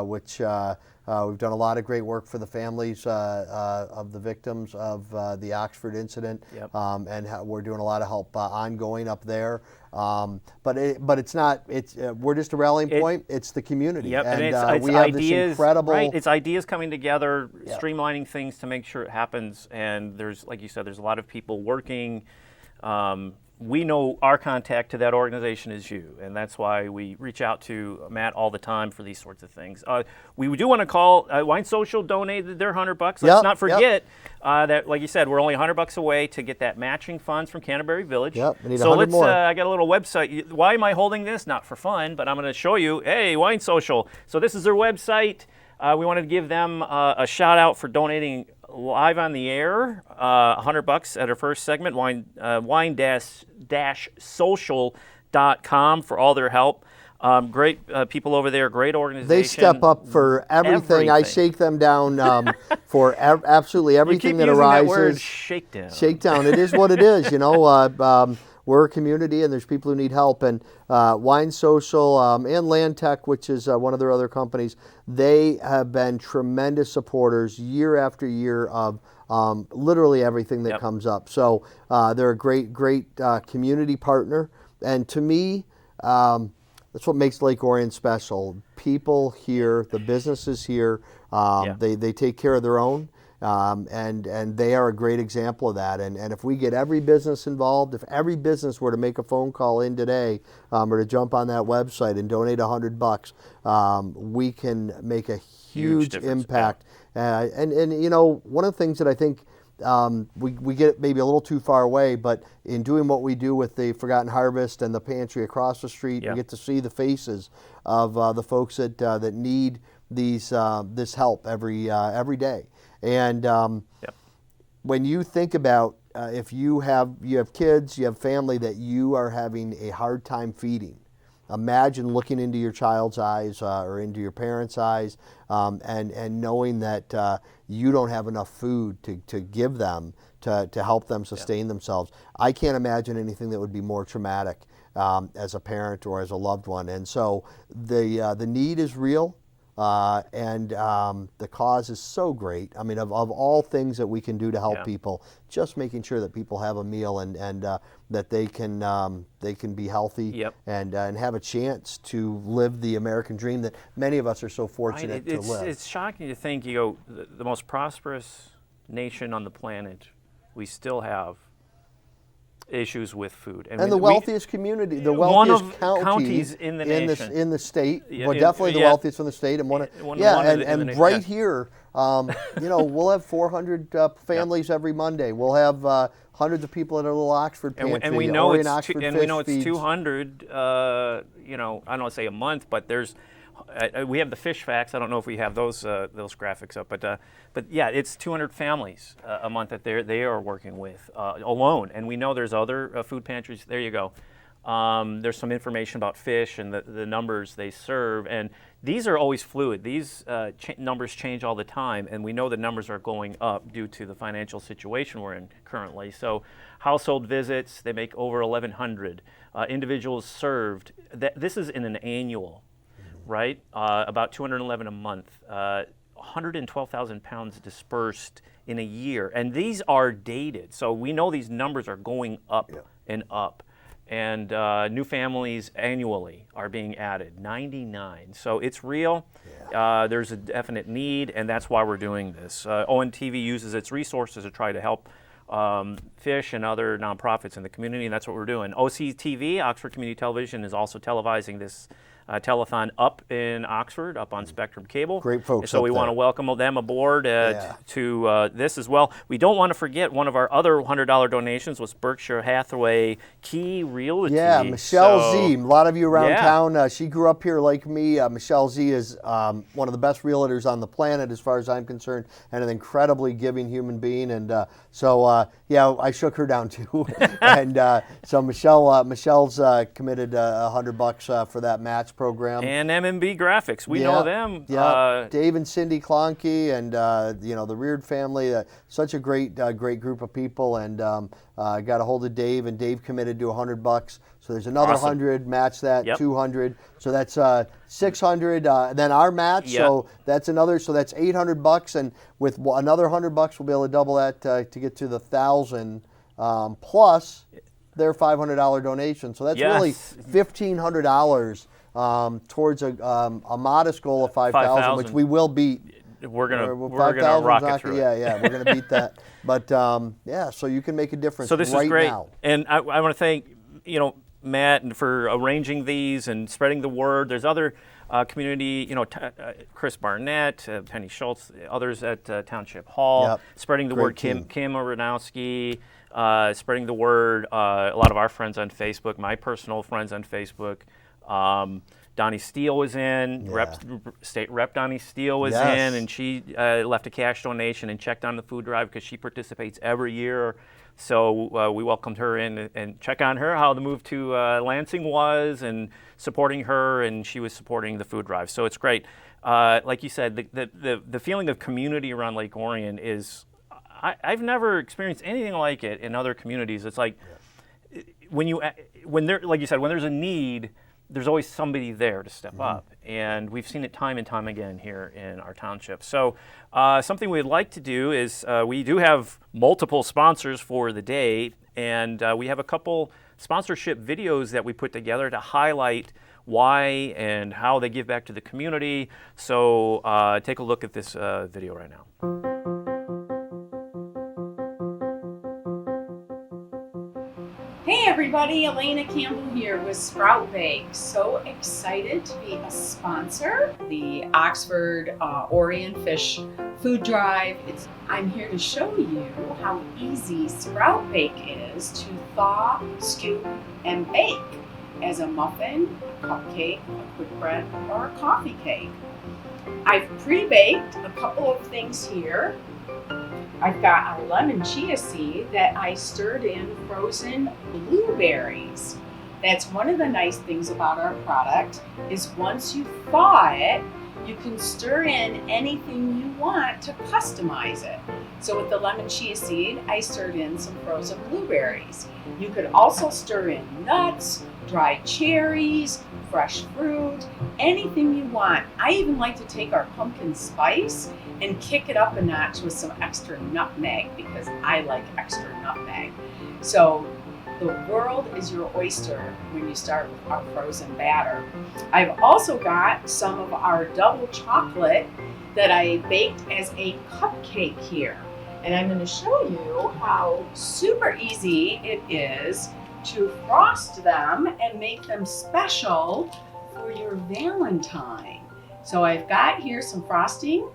which we've done a lot of great work for the families of the victims of the Oxford incident, and we're doing a lot of help ongoing up there. But it's not. We're just a rallying point. It's the community, and it's we have ideas, this incredible. Right, it's ideas coming together, streamlining things to make sure it happens. And there's, like you said, there's a lot of people working. We know our contact to that organization is you, and that's why we reach out to Matt all the time for these sorts of things. We do want to call Wine Social donated their $100. Let's not forget that, like you said, we're only $100 away to get that matching funds from Canterbury Village. Yep, we need so 100 more. I got a little website. Why am I holding this? Not for fun, but I'm going to show you. Hey, Wine Social. So this is their website. We wanted to give them a shout out for donating live on the air, $100 at our first segment, wine-social.com for all their help. Great people over there, great organization. They step up for everything. I shake them down for absolutely everything that arises. That word, shakedown. Shakedown. It is what it is. We're a community, and there's people who need help. And Wine Social and Land Tech, which is one of their other companies, they have been tremendous supporters year after year of literally everything that comes up. So they're a great community partner. And to me, that's what makes Lake Orion special. People here, the businesses here, they take care of their own. And they are a great example of that. And if we get every business involved, if every business were to make a phone call in today or to jump on that website and donate $100, we can make a huge impact. And one of the things that I think we get maybe a little too far away, but in doing what we do with the Forgotten Harvest and the pantry across the street, we get to see the faces of the folks that need this help every day. And when you think about if you have kids, you have family that you are having a hard time feeding, imagine looking into your child's eyes or into your parents' eyes and knowing that you don't have enough food to give them to help them sustain themselves. I can't imagine anything that would be more traumatic as a parent or as a loved one. And so the need is real. And the cause is so great. I mean, of all things that we can do to help people, just making sure that people have a meal and that they can be healthy and have a chance to live the American dream that many of us are so fortunate to live. It's shocking to think, the most prosperous nation on the planet, we still have issues with food, and the wealthiest community, the wealthiest counties in the nation, in the state, well, definitely the wealthiest in the state, and right here, we'll have 400 families every Monday. We'll have hundreds of people at our little Oxford pantry, and we know it's 200. I don't want to say a month, but there's. We have the fish facts. I don't know if we have those graphics up, but yeah, it's 200 families a month that they are working with alone, and we know there's other food pantries. There you go, There's some information about fish and the numbers they serve, and these are always fluid. These numbers change all the time, and we know the numbers are going up due to the financial situation we're in currently. So household visits, they make over 1,100. Individuals served, this is in an annual, right? About 211 a month. 112,000 pounds dispersed in a year, and these are dated. So we know these numbers are going up and up. And new families annually are being added, 99. So it's real. There's a definite need, and that's why we're doing this. ONTV uses its resources to try to help fish and other nonprofits in the community, and that's what we're doing. OCTV, Oxford Community Television, is also televising this telethon up in Oxford, up on Spectrum Cable. Great folks. So we want to welcome them aboard to this as well. We don't want to forget one of our other $100 donations was Berkshire Hathaway Key Realty. Yeah, Michelle Z. A lot of you around town. She grew up here like me. Michelle Z is one of the best realtors on the planet as far as I'm concerned, and an incredibly giving human being. And I shook her down too. And so Michelle's committed $100 for that match program. And MMB Graphics, we know them. Yeah, Dave and Cindy Klonke, and the Reard family. Such a great group of people, and I got a hold of Dave, and Dave committed to $100. So there's another 100, match that, 200. So that's 600. Then our match, so that's another. So that's $800, and with another $100, we'll be able to double that to get to the 1,000 plus their $500 donation. So that's really $1,500. Towards a modest goal of 5,000, which we will beat. We're gonna rocket through it. We're gonna beat that. But so you can make a difference. So this right is great, now. And I want to thank Matt for arranging these and spreading the word. There's other community, Chris Barnett, Penny Schultz, others at Township Hall, spreading the word. Kim Aronowski. Spreading the word. A lot of our friends on Facebook, my personal friends on Facebook. Donnie Steele was in, State Rep Donnie Steele was in, and she left a cash donation and checked on the food drive because she participates every year. So we welcomed her in and check on her, how the move to Lansing was, and supporting her, and she was supporting the food drive. So it's great. Like you said, the feeling of community around Lake Orion is, I've never experienced anything like it in other communities. It's like when like you said, when there's a need, there's always somebody there to step up, and we've seen it time and time again here in our township. So something we'd like to do is we do have multiple sponsors for the day, and we have a couple sponsorship videos that we put together to highlight why and how they give back to the community. So take a look at this video right now. Hey everybody, Elena Campbell here with Sprout Bake. So excited to be a sponsor of the Oxford Orion Fish Food Drive. I'm here to show you how easy Sprout Bake is to thaw, scoop, and bake as a muffin, a cupcake, a quick bread, or a coffee cake. I've pre-baked a couple of things here. I've got a lemon chia seed that I stirred in frozen blueberries. That's one of the nice things about our product is once you thaw it, you can stir in anything you want to customize it. So with the lemon chia seed, I stirred in some frozen blueberries. You could also stir in nuts, dried cherries, fresh fruit, anything you want. I even like to take our pumpkin spice and kick it up a notch with some extra nutmeg because I like extra nutmeg. So the world is your oyster when you start with our frozen batter. I've also got some of our double chocolate that I baked as a cupcake here. And I'm going to show you how super easy it is to frost them and make them special for your Valentine. So I've got here some frosting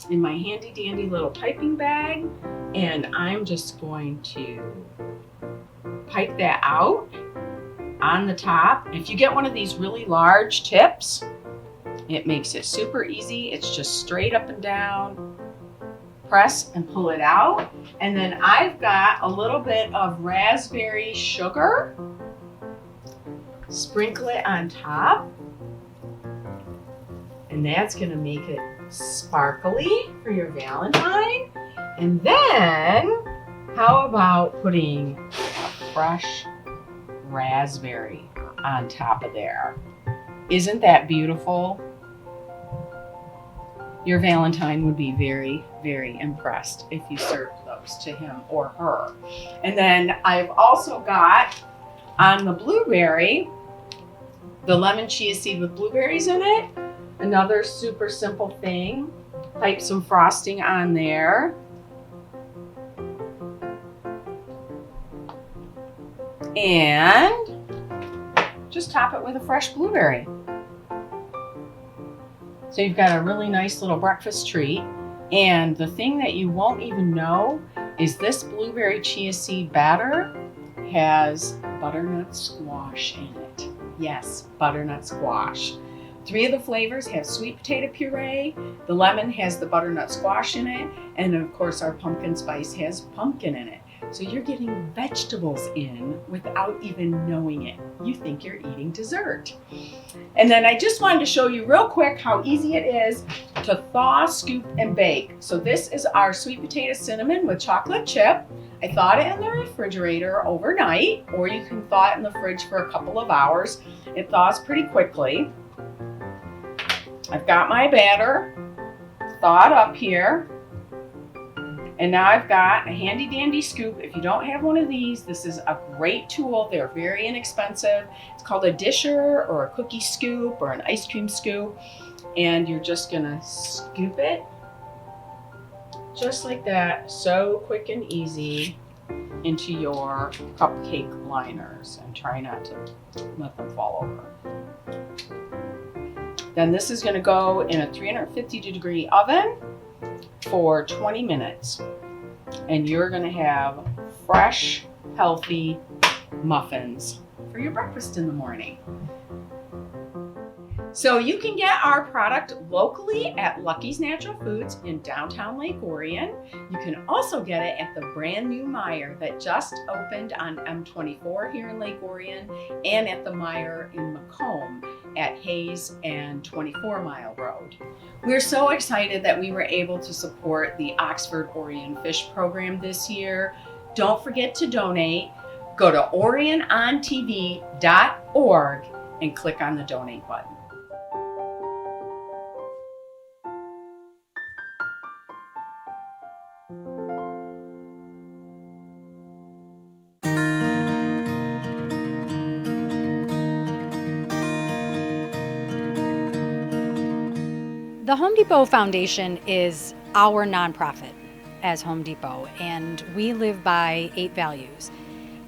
in my handy dandy little piping bag, and I'm just going to pipe that out on the top. If you get one of these really large tips, it makes it super easy. It's just straight up and down, press and pull it out. And then I've got a little bit of raspberry sugar sprinkle it on top. And that's gonna make it sparkly for your Valentine. And then, how about putting a fresh raspberry on top of there? Isn't that beautiful? Your Valentine would be very, very impressed if you served those to him or her. And then I've also got on the blueberry, the lemon chia seed with blueberries in it. Another super simple thing. Pipe some frosting on there. And just top it with a fresh blueberry. So you've got a really nice little breakfast treat. And the thing that you won't even know is this blueberry chia seed batter has butternut squash in it. Yes, butternut squash. 3 of the flavors have sweet potato puree, the lemon has the butternut squash in it, and of course our pumpkin spice has pumpkin in it. So you're getting vegetables in without even knowing it. You think you're eating dessert. And then I just wanted to show you real quick how easy it is to thaw, scoop, and bake. So this is our sweet potato cinnamon with chocolate chip. I thawed it in the refrigerator overnight, or you can thaw it in the fridge for a couple of hours. It thaws pretty quickly. I've got my batter thawed up here. And now I've got a handy dandy scoop. If you don't have one of these, this is a great tool. They're very inexpensive. It's called a disher or a cookie scoop or an ice cream scoop. And you're just gonna scoop it just like that, so quick and easy, into your cupcake liners, and try not to let them fall over. Then this is gonna go in a 350-degree oven for 20 minutes. And you're gonna have fresh, healthy muffins for your breakfast in the morning. So you can get our product locally at Lucky's Natural Foods in downtown Lake Orion. You can also get it at the brand new Meijer that just opened on M24 here in Lake Orion, and at the Meijer in Macomb at Hayes and 24 Mile Road. We're so excited that we were able to support the Oxford Orion Fish Program this year. Don't forget to donate. Go to orionontv.org and click on the donate button. The Home Depot Foundation is our nonprofit as Home Depot, and we live by 8 values.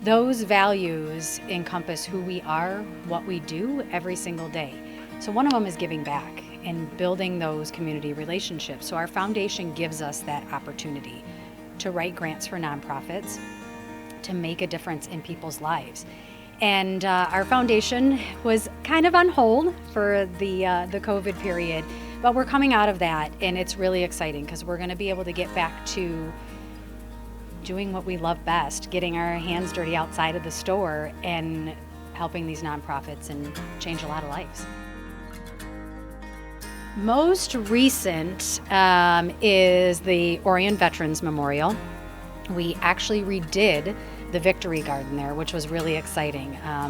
Those values encompass who we are, what we do every single day. So one of them is giving back and building those community relationships. So our foundation gives us that opportunity to write grants for nonprofits, to make a difference in people's lives. And our foundation was kind of on hold for the COVID period, but we're coming out of that, and it's really exciting because we're going to be able to get back to doing what we love best, getting our hands dirty outside of the store and helping these nonprofits and change a lot of lives. Most recent is the Orion Veterans Memorial. We actually redid the Victory Garden there, which was really exciting. I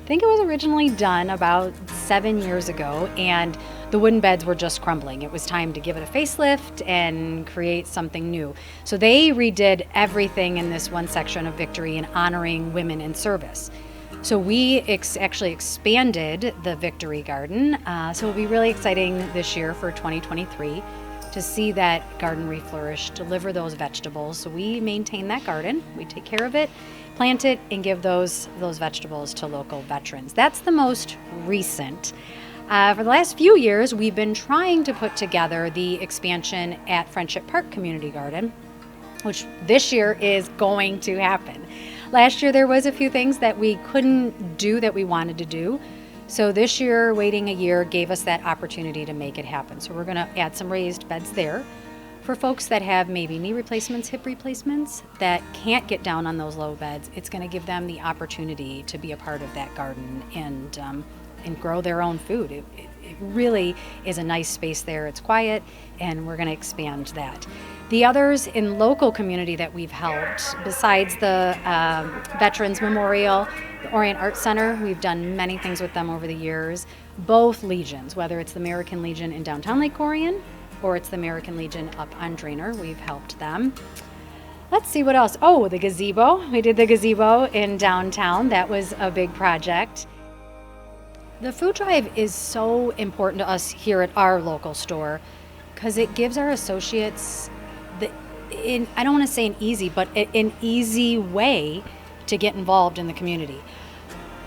think it was originally done about 7 years ago, and the wooden beds were just crumbling. It was time to give it a facelift and create something new. So they redid everything in this one section of Victory in honoring women in service. So we actually expanded the Victory Garden. So it'll be really exciting this year for 2023 to see that garden reflourish, deliver those vegetables. So we maintain that garden, we take care of it, plant it, and give those vegetables to local veterans. That's the most recent. For the last few years, we've been trying to put together the expansion at Friendship Park Community Garden, which this year is going to happen. Last year, there was a few things that we couldn't do that we wanted to do. So this year, waiting a year gave us that opportunity to make it happen. So we're gonna add some raised beds there for folks that have maybe knee replacements, hip replacements, that can't get down on those low beds, it's going to give them the opportunity to be a part of that garden and grow their own food. It really is a nice space there. It's quiet, and we're going to expand that. The others in local community that we've helped, besides the Veterans Memorial, the Orion Arts Center, we've done many things with them over the years. Both Legions, whether it's the American Legion in downtown Lake Orion or it's the American Legion up on Drainer, we've helped them. Let's see what else. Oh, the gazebo. We did the gazebo in downtown. That was a big project. The food drive is so important to us here at our local store because it gives our associates I don't want to say an easy way to get involved in the community.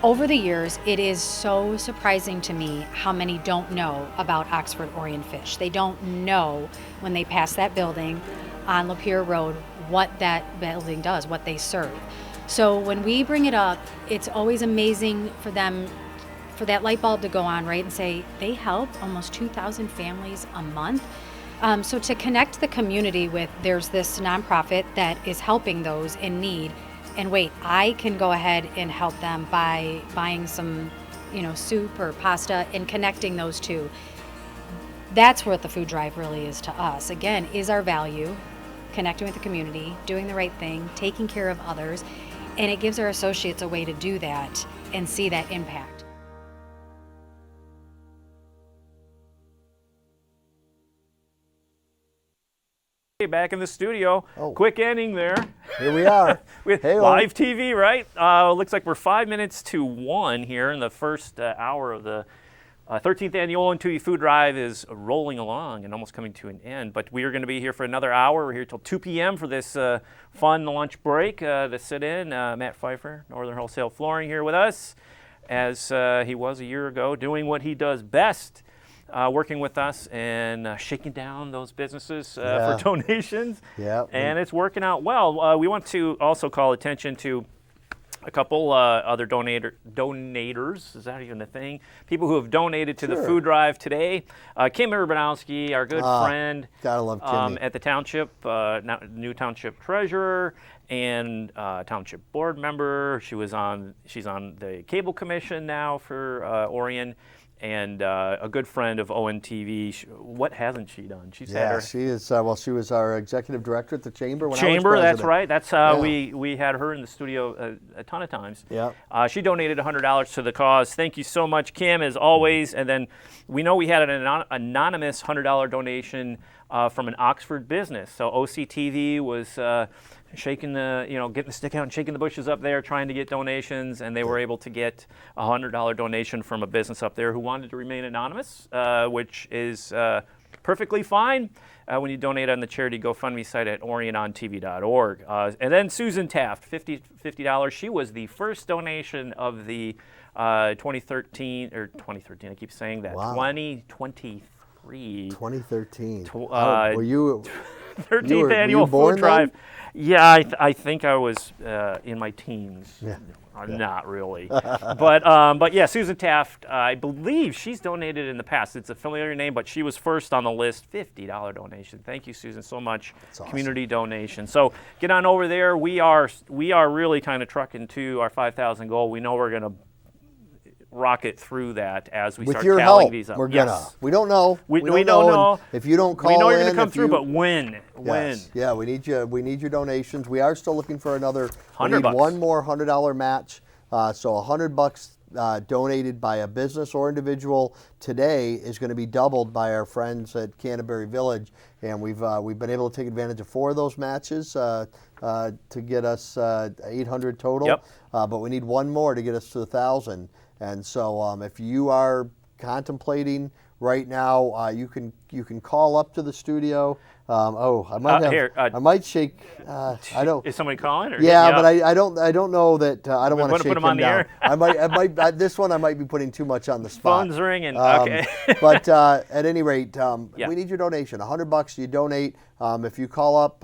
Over the years, it is so surprising to me how many don't know about Oxford Orion Fish. They don't know when they pass that building on Lapeer Road what that building does, what they serve. So when we bring it up, it's always amazing for them, for that light bulb to go on, right, and say they help almost 2,000 families a month. So to connect the community with, there's this nonprofit that is helping those in need, and wait, I can go ahead and help them by buying some, soup or pasta and connecting those two. That's what the food drive really is to us. Again, is our value, connecting with the community, doing the right thing, taking care of others, and it gives our associates a way to do that and see that impact. Back in the studio. Oh. Quick ending there. Here we are. With Hey-o. live TV, right? Looks like we're 5 minutes to 1 here in the first hour of the 13th annual ONTV Food Drive is rolling along and almost coming to an end. But we are going to be here for another hour. We're here till 2 p.m. for this fun lunch break to sit in. Matt Pfeiffer, Northern Wholesale Flooring, here with us, as he was a year ago, doing what he does best. Working with us and shaking down those businesses for donations. Yeah. And it's working out well. We want to also call attention to a couple other donators. Is that even a thing? People who have donated to the food drive today. Kim Urbanowski, our good friend. Gotta love Kimmy. At the township, new township treasurer and township board member. She's on the cable commission now for Orion. And a good friend of ONTV. What hasn't she done? She's had her. She is. Well, she was our executive director at the Chamber when I was Chamber, president. that's right. That's how we had her in the studio a ton of times. Yeah. She donated $100 to the cause. Thank you so much, Kim, as always. And then we know we had an anonymous $100 donation from an Oxford business. So OCTV was shaking getting the stick out and shaking the bushes up there, trying to get donations, and they were able to get a $100 donation from a business up there who wanted to remain anonymous, which is perfectly fine when you donate on the charity GoFundMe site at orionontv.org. And then Susan Taft, $50. She was the first donation of the 2013, I keep saying that, Wow. 2023. 2013. Were you 13th annual born food drive. then? Yeah, I think I was in my teens. Yeah. Not really. but yeah, Susan Taft, I believe she's donated in the past. It's a familiar name, but she was first on the list. $50 donation. Thank you, Susan, so much. That's awesome. Community donation. So get on over there. We are really kind of trucking to our 5,000 goal. We know we're going to rocket through that as we With start your tallying help, these up. we're gonna. We don't know. We don't don't know. know. And if you don't call we know you're in, going to come if through, you- but when? Yes. Yeah, we need you. We need your donations. We are still looking for another. We $100. need one more $100 match. So $100 donated by a business or individual today is going to be doubled by our friends at Canterbury Village, and we've been able to take advantage of 4 of those matches to get us 800 total. Yep. But we need one more to get us to 1,000. And so if you are contemplating right now, you can call up to the studio. I might have. Here, I might shake. I don't. Is somebody calling? Or Yeah, hitting but you up? I don't know that. I don't want to wanna shake put 'em him on the down. air? I might. This one I might be putting too much on the spot. Phone's ringing. Okay. But at any rate, Yeah. we need your donation. $100. You donate. If you call up,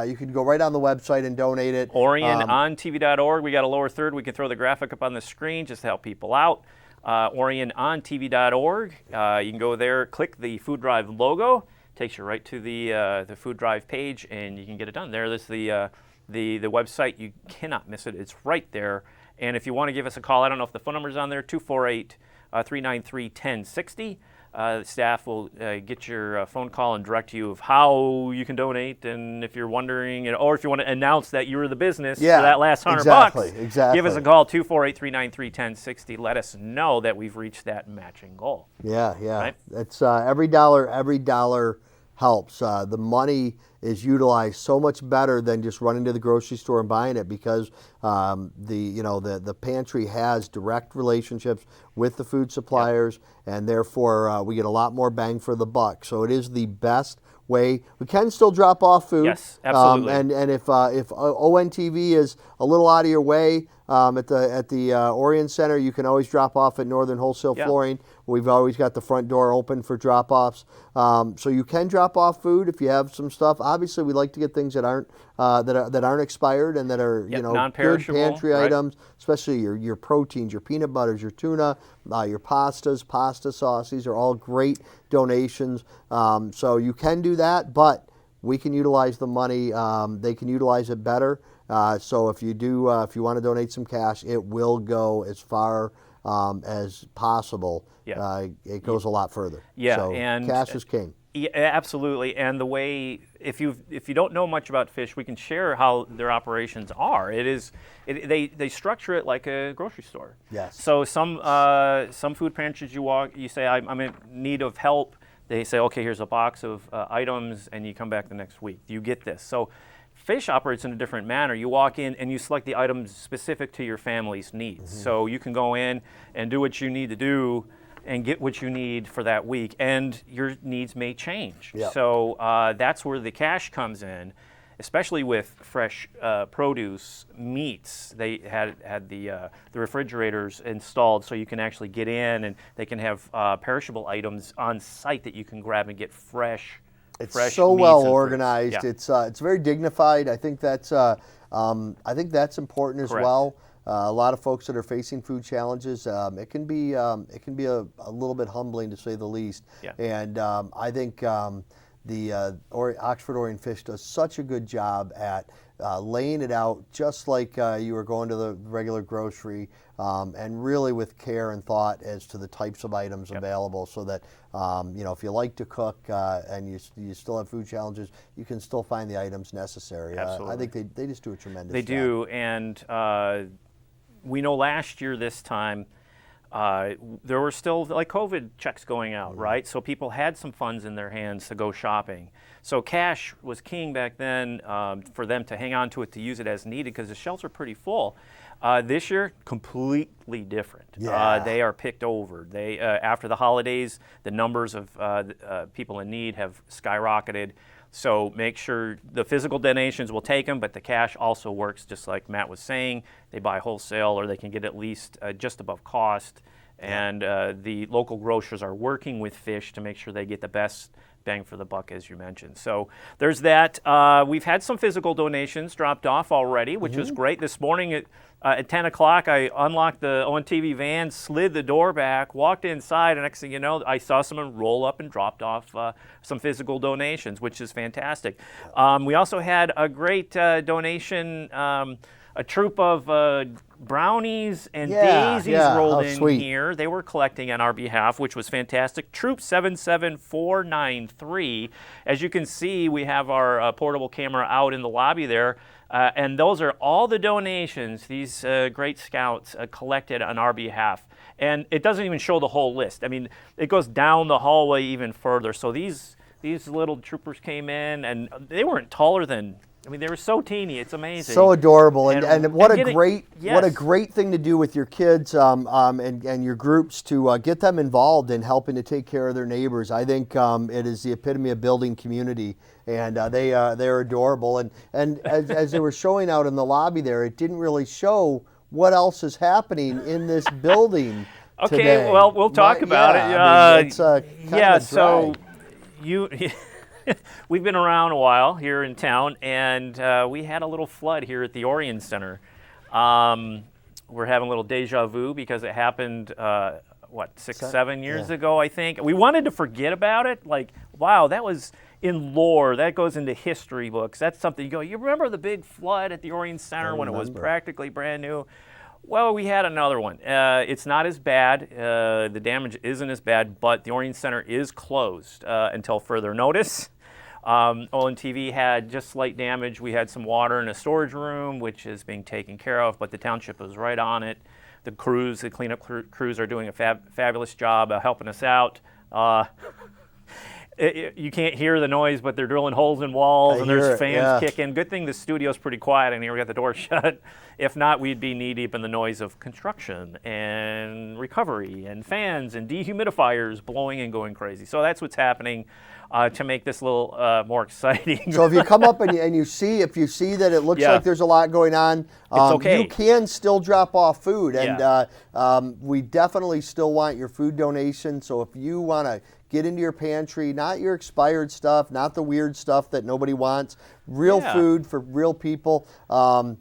you can go right on the website and donate it. OrionOnTV.org. We got a lower third. We can throw the graphic up on the screen just to help people out. OrionOnTV.org. You can go there, click the Food Drive logo, takes you right to the food drive page, and you can get it done there. This is the website. You cannot miss it. It's right there. And if you want to give us a call, I don't know if the phone number's on there, 248-393-1060. Staff will get your phone call and direct you of how you can donate, and if you're wondering, or if you want to announce that you were the business for that last $100 bucks, give us a call, 248-393-1060. Let us know that we've reached that matching goal. Yeah. Right? It's every dollar helps. The money is utilized so much better than just running to the grocery store and buying it, because the pantry has direct relationships with the food suppliers, and therefore we get a lot more bang for the buck. So it is the best way. We can still drop off food. Yes, absolutely. And if ONTV is a little out of your way, at the Orion Center, you can always drop off at Northern Wholesale Flooring. We've always got the front door open for drop-offs, so you can drop off food if you have some stuff. Obviously, we like to get things that aren't expired and that are good pantry items, especially your proteins, your peanut butters, your tuna, your pastas, pasta sauce. These are all great donations. So you can do that, but we can utilize the money. They can utilize it better. So if you want to donate some cash, it will go as far as possible. It goes a lot further. So and cash is king. Yeah, absolutely. And the way, if you don't know much about fish, we can share how their operations are. They structure it like a grocery store. Yes. So some food pantries you say I'm in need of help. They say, okay, here's a box of items, and you come back the next week. You get this. So fish operates in a different manner. You walk in and you select the items specific to your family's needs. So you can go in and do what you need to do and get what you need for that week, and your needs may change. So that's where the cash comes in, especially with fresh produce, meats. They had the refrigerators installed so you can actually get in, and they can have perishable items on site that you can grab and get fresh. It's so well organized. Yeah. It's very dignified. I think that's important as well. A lot of folks that are facing food challenges, it can be a little bit humbling, to say the least. Yeah. And I think the Oxford Orion Fish does such a good job at laying it out just like you were going to the regular grocery, and really with care and thought as to the types of items available, so that if you like to cook and you still have food challenges, you can still find the items necessary. Absolutely. I think they just do a tremendous job. They do, and we know last year this time there were still COVID checks going out, right? So people had some funds in their hands to go shopping. So cash was king back then, for them to hang on to it, to use it as needed, because the shelves are pretty full. This year, completely different. They are picked over. They after the holidays, the numbers of people in need have skyrocketed. So make sure the physical donations will take them, but the cash also works, just like Matt was saying. They buy wholesale, or they can get at least just above cost. And the local grocers are working with fish to make sure they get the best bang for the buck, as you mentioned. So there's that. We've had some physical donations dropped off already, which was great. This morning at 10 o'clock, I unlocked the ONTV van, slid the door back, walked inside, and next thing you know, I saw someone roll up and dropped off some physical donations, which is fantastic. We also had a great donation, a troop of brownies and daisies rolled in here. They were collecting on our behalf, which was fantastic. Troop 77493. As you can see, we have our portable camera out in the lobby there. And those are all the donations these great scouts collected on our behalf. And it doesn't even show the whole list. I mean, it goes down the hallway even further. So these little troopers came in, and they weren't taller than, they were so teeny. It's amazing. So adorable, and what a great thing to do with your kids and your groups, to get them involved in helping to take care of their neighbors. I think it is the epitome of building community, and they're adorable. And as they were showing out in the lobby there, it didn't really show what else is happening in this building. Okay, today. Well, we'll talk about it. So we've been around a while here in town, and we had a little flood here at the Orion Center. We're having a little deja vu because it happened, 7 years ago, I think. We wanted to forget about it. Wow, that was in lore. That goes into history books. That's something you go, you remember the big flood at the Orion Center when it was practically brand new? Well, we had another one. It's not as bad. The damage isn't as bad, but the Orion Center is closed until further notice. ONTV had just slight damage. We had some water in a storage room, which is being taken care of, but the township was right on it. The crews, the cleanup crews are doing a fabulous job helping us out. You can't hear the noise, but they're drilling holes in walls, and there's fans kicking. Good thing the studio's pretty quiet in here. We got the door shut. If not, we'd be knee-deep in the noise of construction and recovery and fans and dehumidifiers blowing and going crazy. So that's what's happening to make this a little more exciting. So if you come up and you see, if you see that it looks like there's a lot going on, it's okay. You can still drop off food. And we definitely still want your food donation. So if you want to get into your pantry, not your expired stuff, not the weird stuff that nobody wants, real food for real people.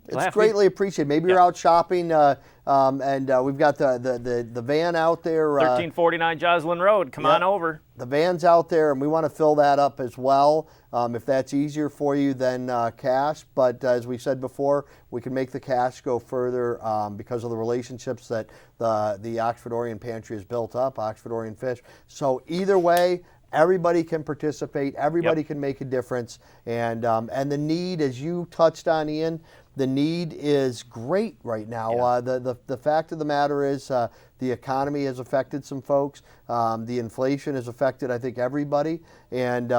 It's greatly appreciated. Maybe you're out shopping and we've got the van out there. 1349 Joslin Road. Come on over. The van's out there, and we want to fill that up as well. If that's easier for you than cash. But as we said before, we can make the cash go further because of the relationships that the Oxford Orion Pantry has built up, Oxford Orion Fish. So either way, everybody can participate. Everybody can make a difference. And the need, as you touched on, Ian, the need is great right now. The fact of the matter is the economy has affected some folks. The inflation has affected, I think, everybody. And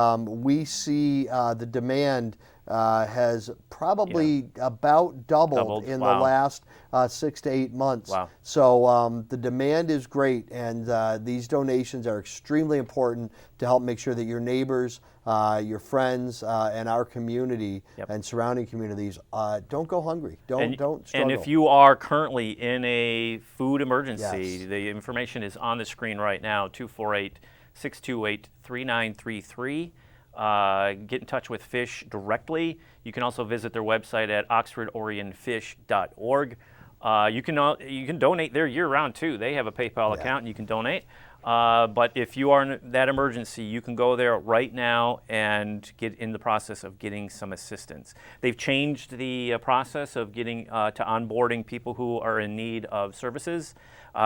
we see the demand has probably about doubled in the last 6 to 8 months. Wow. So the demand is great, and these donations are extremely important to help make sure that your neighbors, your friends, and our community and surrounding communities don't go hungry. Don't struggle. And if you are currently in a food emergency, the information is on the screen right now, 248-628-3933. Get in touch with Fish directly. You can also visit their website at oxfordorionfish.org. You can donate there year-round too. They have a PayPal account and you can donate. But if you are in that emergency, you can go there right now and get in the process of getting some assistance. They've changed the process of getting to onboarding people who are in need of services.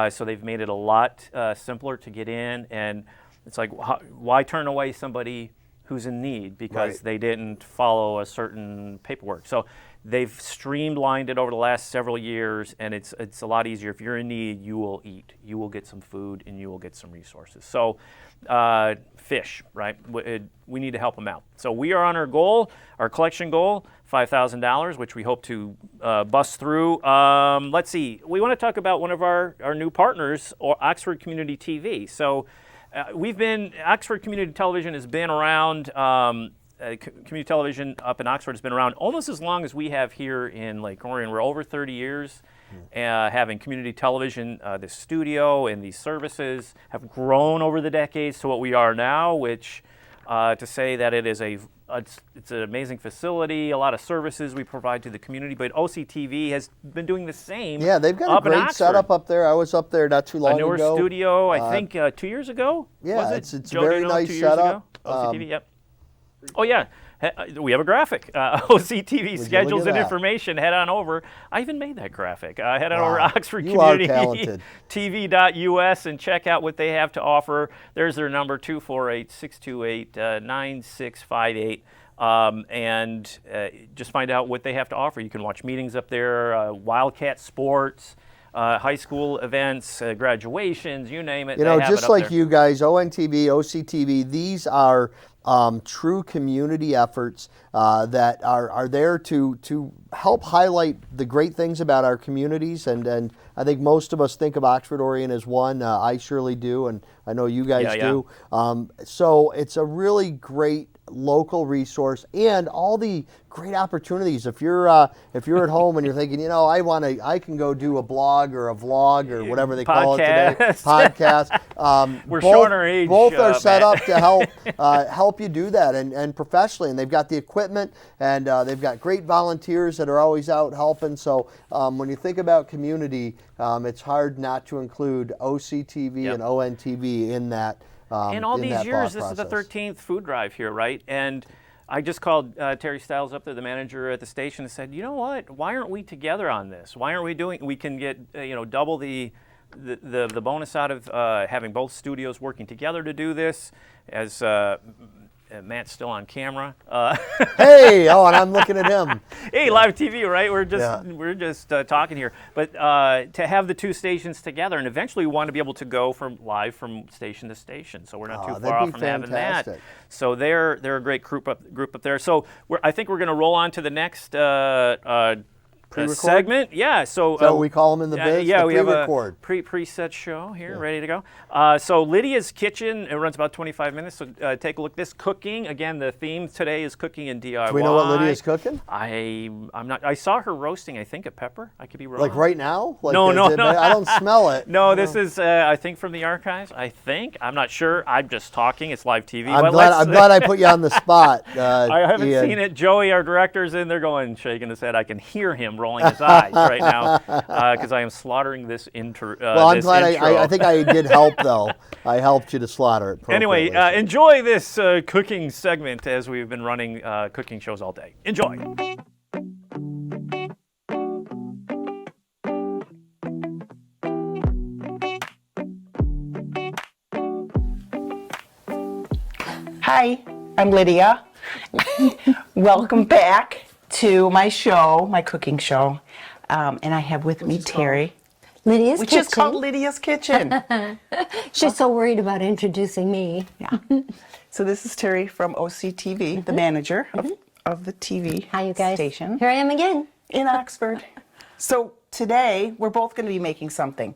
So they've made it a lot simpler to get in. And it's like, why turn away somebody who's in need because they didn't follow a certain paperwork? So they've streamlined it over the last several years, and it's a lot easier. If you're in need, you will eat, you will get some food, and you will get some resources. So fish, right? We need to help them out. So we are on our goal, our collection goal, $5,000, which we hope to bust through. Let's see. We want to talk about one of our new partners, or Oxford Community TV. So Oxford Community Television has been around, community television up in Oxford has been around almost as long as we have here in Lake Orion. We're over 30 years having community television. The studio and these services have grown over the decades to what we are now, which to say that it is it's an amazing facility, a lot of services we provide to the community, but OCTV has been doing the same. Yeah, they've got a great setup up there. I was up there not too long ago. A newer studio, I think 2 years ago? Yeah, was it? It's a very nice setup. OCTV, yep. Oh, yeah. We have a graphic. OCTV schedules and information. Head on over. I even made that graphic. Head on over to OxfordCommunityTV.us and check out what they have to offer. There's their number, 248-628-9658. And just find out what they have to offer. You can watch meetings up there, Wildcat Sports, high school events, graduations, you name it. You know, just like you guys, ONTV, OCTV, these are true community efforts that are there to help highlight the great things about our communities, and I think most of us think of Oxford Orion as one. I surely do, and I know you guys do. So it's a really great local resource, and all the great opportunities. If you're at home and you're thinking, you know, I can go do a blog or a vlog or whatever they call it today, podcast. We're showing our age. Both are set up to help you do that, and professionally. And they've got the equipment, and they've got great volunteers that are always out helping. So when you think about community, it's hard not to include OCTV and ONTV in that In all in these that years, thought this is the process. 13th food drive here, right? And I just called Terry Stiles up there, the manager at the station, and said, you know what? Why aren't we together on this? Why aren't we doing? We can get double the bonus out of having both studios working together to do this. As Matt's still on camera. Hey, and I'm looking at him. Hey, live TV, right? We're just talking here, but to have the two stations together, and eventually we want to be able to go live from station to station. So we're not too far off from having that. So they're a great group up there. So I think we're going to roll on to the next segment. Yeah. So we call them in the biz. Yeah, the we have a preset show here, ready to go. So Lydia's Kitchen, it runs about 25 minutes. So take a look. This cooking again. The theme today is cooking and DIY. Do we know what Lydia's cooking? I'm not. I saw her roasting. I think a pepper. I could be wrong. Like right now? Like no. I don't smell it. No, this is I think from the archives. I think. I'm not sure. I'm just talking. It's live TV. I'm glad I put you on the spot. I haven't seen it. Joey, our director's in there going, shaking his head. I can hear him rolling his eyes right now because I am slaughtering this intro. Well, I'm glad I think I did help, though. I helped you to slaughter it. Anyway, enjoy this cooking segment as we've been running cooking shows all day. Enjoy. Hi, I'm Lydia. Welcome back to my show, my cooking show. And I have with me Terry. Lydia's Which Kitchen. is called Lydia's Kitchen. She's so worried about introducing me. Yeah. So this is Terry from OCTV, the manager of the TV Hi, you guys. station Here I am again. in Oxford. So today we're both going to be making something.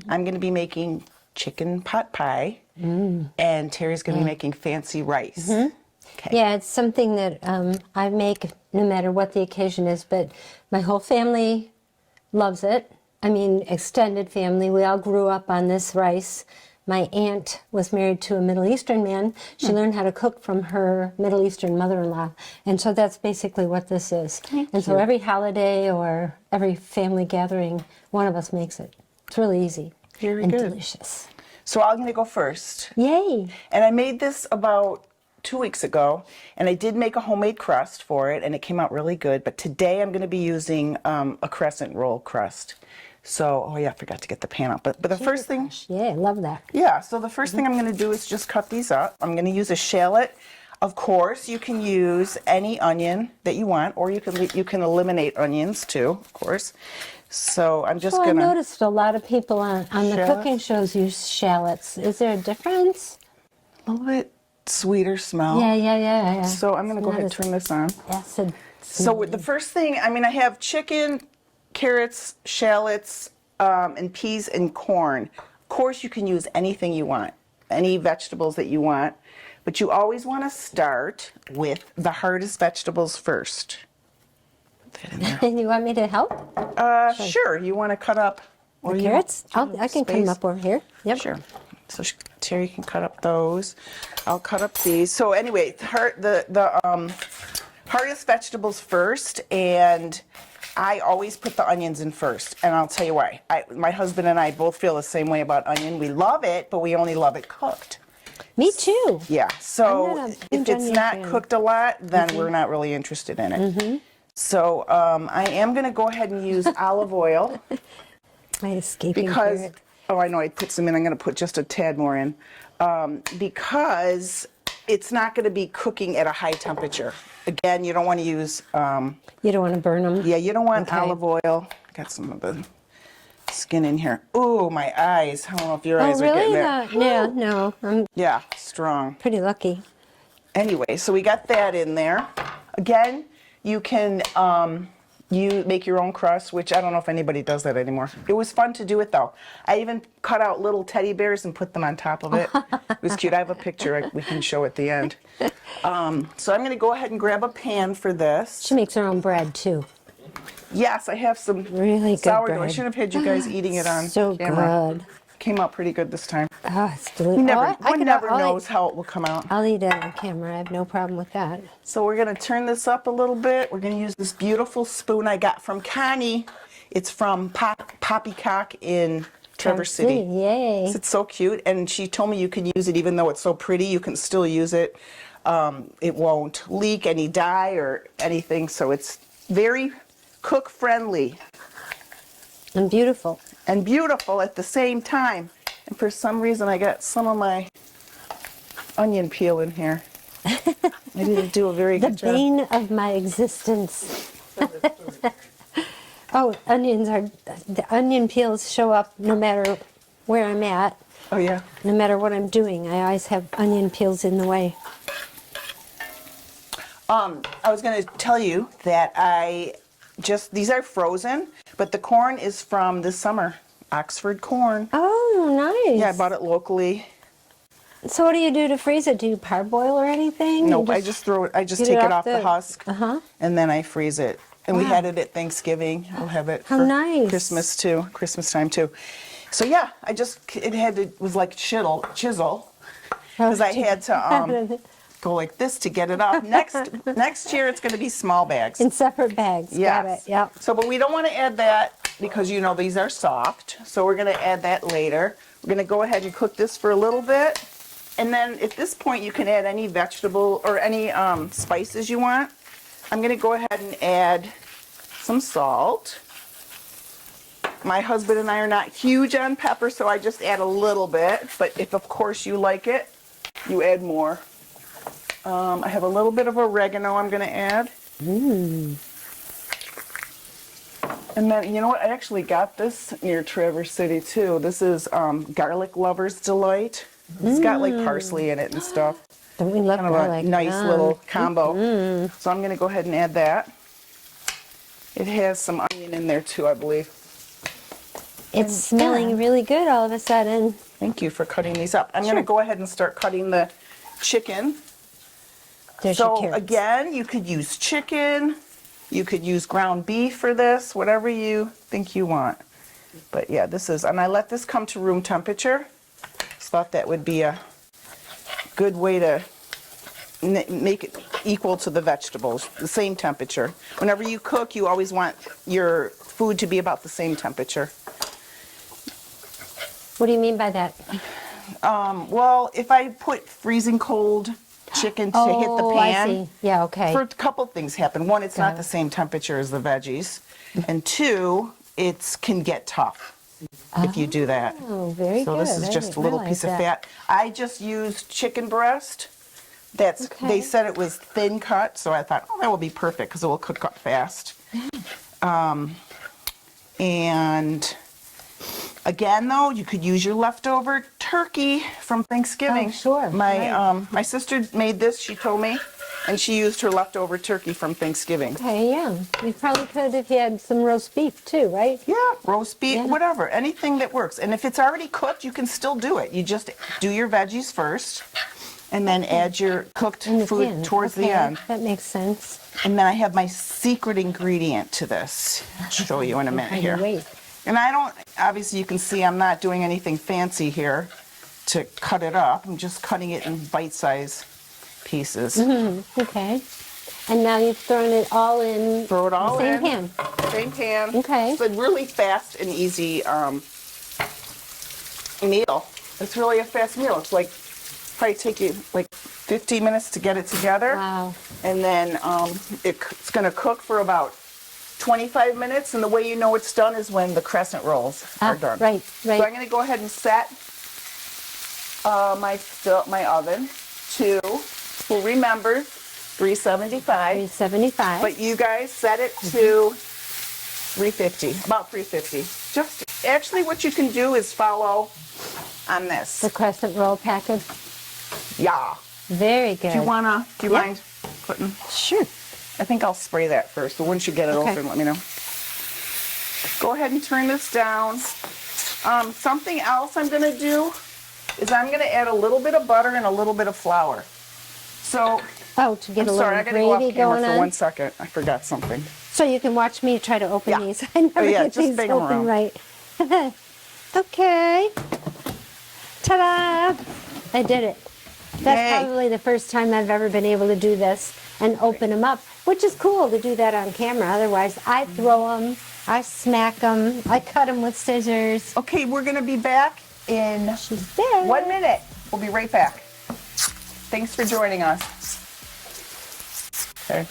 I'm going to be making chicken pot pie, and Terry's going to be making fancy rice. Okay. Yeah, it's something that I make no matter what the occasion is, but my whole family loves it. I mean, extended family. We all grew up on this rice. My aunt was married to a Middle Eastern man. She learned how to cook from her Middle Eastern mother-in-law. And so that's basically what this is. So every holiday or every family gathering, one of us makes it. It's really easy. Very and good. delicious. So I'm going to go first. Yay! And I made this about 2 weeks ago, and I did make a homemade crust for it, and it came out really good. But today I'm going to be using a crescent roll crust. So, oh yeah, I forgot to get the pan up. But the first thing, Yeah, I love that. yeah. So the first thing I'm going to do is just cut these up. I'm going to use a shallot. Of course, you can use any onion that you want, or you can eliminate onions too, of course. So I'm just Well, gonna. I noticed a lot of people on the Shallots? cooking shows use shallots. Is there a difference? A little bit sweeter smell. Yeah. So I'm going to go Not ahead and as turn this on. acid. So with the first thing, I mean, I have chicken, carrots, shallots, and peas and corn. Of course, you can use anything you want, any vegetables that you want, but you always want to start with the hardest vegetables first. Put that in there. You want me to help? Sure. You want to cut up The you carrots? want- I can space? come up over here. Yep. Sure. So Terry can cut up those. I'll cut up these. So anyway, the hardest vegetables first, and I always put the onions in first, and I'll tell you why. My husband and I both feel the same way about onion. We love it, but we only love it cooked. Me too. Yeah. So I'm not a if huge it's onion not fan. cooked a lot, then we're not really interested in it. So I am going to go ahead and use olive oil. My escaping Because, carrot. oh, I know, I put some in. I'm going to put just a tad more in. Because it's not going to be cooking at a high temperature. Again, you don't want to use, You don't want to burn them. yeah, you don't want Okay. olive oil. Got some of the skin in here. Ooh, my eyes. I don't know if your Oh, eyes are really? getting there. Yeah, no. I'm Yeah, strong. pretty lucky. Anyway, so we got that in there. Again, you can you make your own crust, which I don't know if anybody does that anymore. It was fun to do it though. I even cut out little teddy bears and put them on top of it. It was cute. I have a picture we can show at the end. So I'm going to go ahead and grab a pan for this. She makes her own bread too. Yes, I have some Really good sourdough. I bread. should have had you guys eating it on So camera. good. Came out pretty good this time. Oh, it's delicious. You never, one never I'll knows eat- how it will come out. I'll eat it on camera. I have no problem with that. So we're going to turn this up a little bit. We're going to use this beautiful spoon I got from Connie. It's from Poppycock in Traverse City. Yay. It's so cute, and she told me you can use it even though it's so pretty. You can still use it. It won't leak any dye or anything, so it's very cook friendly. And beautiful. And beautiful at the same time. And for some reason I got some of my onion peel in here. I didn't do a very good job. The bane of my existence. Oh, the onion peels show up no matter where I'm at. Oh yeah. No matter what I'm doing, I always have onion peels in the way. I was going to tell you that these are frozen, but the corn is from this summer. Oxford corn. Oh, nice. Yeah, I bought it locally. So what do you do to freeze it? Do you parboil or anything? Nope, I just take it off the husk, and then I freeze it. And we had it at Thanksgiving. We'll have it for Christmas too, Christmas time too. So yeah, it was like chisel, because I had to go like this to get it off. Next year it's going to be small bags. In separate bags. Yes. Got it. Yep. So, but we don't want to add that because these are soft. So we're going to add that later. We're going to go ahead and cook this for a little bit. And then at this point you can add any vegetable or any spices you want. I'm going to go ahead and add some salt. My husband and I are not huge on pepper, so I just add a little bit. But if, of course, you like it, you add more. I have a little bit of oregano I'm going to add. And then, you know what? I actually got this near Traverse City, too. This is Garlic Lover's Delight. It's got, like, parsley in it and stuff. Don't we love kind of garlic? a nice little combo. So I'm going to go ahead and add that. It has some onion in there, too, I believe. It's smelling really good all of a sudden. Thank you for cutting these up. I'm going to go ahead and start cutting the chicken. There's your So carrots. again, you could use chicken, you could use ground beef for this, whatever you think you want. But yeah, and I let this come to room temperature. Just thought that would be a good way to make it equal to the vegetables, the same temperature. Whenever you cook, you always want your food to be about the same temperature. What do you mean by that? Well, if I put freezing cold chicken to hit the pan, I see. Yeah, okay. For a couple things happen. One, it's not the same temperature as the veggies. And two, it can get tough if you do that. Oh, very So good. this is I just a didn't little realize piece of that. fat. I just used chicken breast. They said it was thin cut, so I thought, that will be perfect because it will cook up fast. And again, though, you could use your leftover turkey from Thanksgiving. Oh, sure. My sister made this, she told me, and she used her leftover turkey from Thanksgiving. Okay, yeah. You probably could if you had some roast beef too, right? Yeah, roast beef, whatever, anything that works. And if it's already cooked, you can still do it. You just do your veggies first, and then add your cooked food towards the end. That makes sense. And then I have my secret ingredient to this. I'll show you in a minute here. Wait. And obviously you can see I'm not doing anything fancy here to cut it up. I'm just cutting it in bite-sized pieces. Okay. And now you've thrown it all in Throw it all the same in. pan. Same pan. Okay. It's a really fast and easy meal. It's really a fast meal. It's like, probably take you like 15 minutes to get it together. Wow. And then it's going to cook for about 25 minutes, and the way you know it's done is when the crescent rolls are done. Right. So I'm going to go ahead and set my oven to, well, remember, 375. 375. But you guys set it to 350, about 350. Just actually, what you can do is follow on this. The crescent roll package. Yeah. Very good. Do you mind putting? Sure. I think I'll spray that first, but once you get it open, let me know. Go ahead and turn this down. Something else I'm going to do is I'm going to add a little bit of butter and a little bit of flour. So, to get a little I got to go off gravy camera going for on. 1 second. I forgot something. So you can watch me try to open these. I never get just these bang 'em open around. right. Okay. Ta-da! I did it. That's Yay. probably the first time I've ever been able to do this and open them up, which is cool to do that on camera. Otherwise, I throw them I smack them. I cut them with scissors. Okay, we're gonna be back in She's there. 1 minute. We'll be right back. Thanks for joining us. Okay.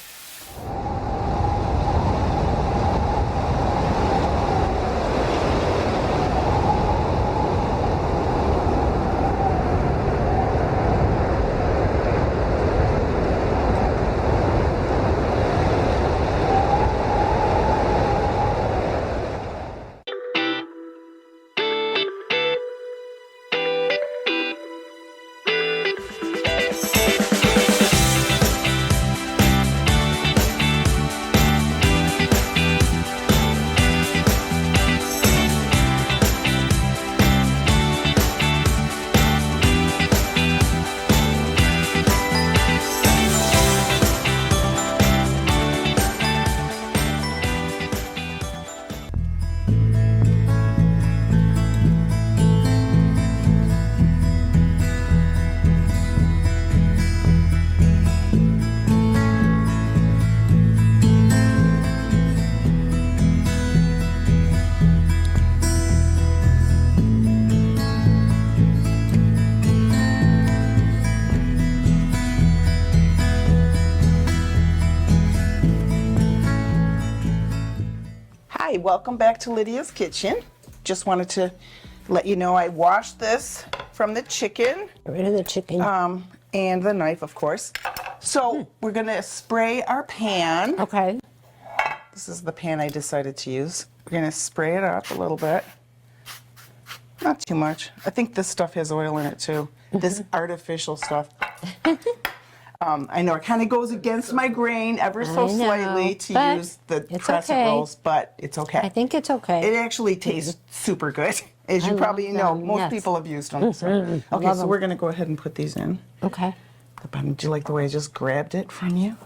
Hi, welcome back to Lydia's Kitchen. Just wanted to let you know I washed this from the chicken. Get rid of the chicken. And the knife, of course. So we're gonna spray our pan. Okay. This is the pan I decided to use. We're gonna spray it up a little bit. Not too much. I think this stuff has oil in it too. This artificial stuff. I know it kind of goes against my grain ever so I know, slightly to but use the it's crescent okay. rolls, but it's okay. I think it's okay. It actually tastes super good. As you I probably love know, them, most yes. people have used them. So. Okay, love so them. we're going to go ahead and put these in. Okay. The bottom. Do you like the way I just grabbed it from you?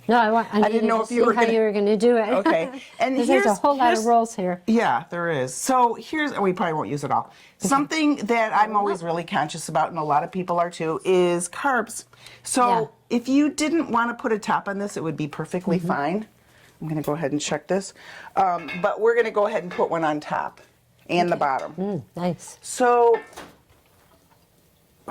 No, I didn't needed know to if you see were how gonna- you were going to do it. Okay. And 'Cause there's a whole lot of rolls here. Yeah, there is. So here's, we probably won't use it all. Something that I'm always really conscious about, and a lot of people are too, is carbs. So if you didn't want to put a top on this, it would be perfectly fine. I'm going to go ahead and check this. But we're going to go ahead and put one on top and the bottom. Nice. So,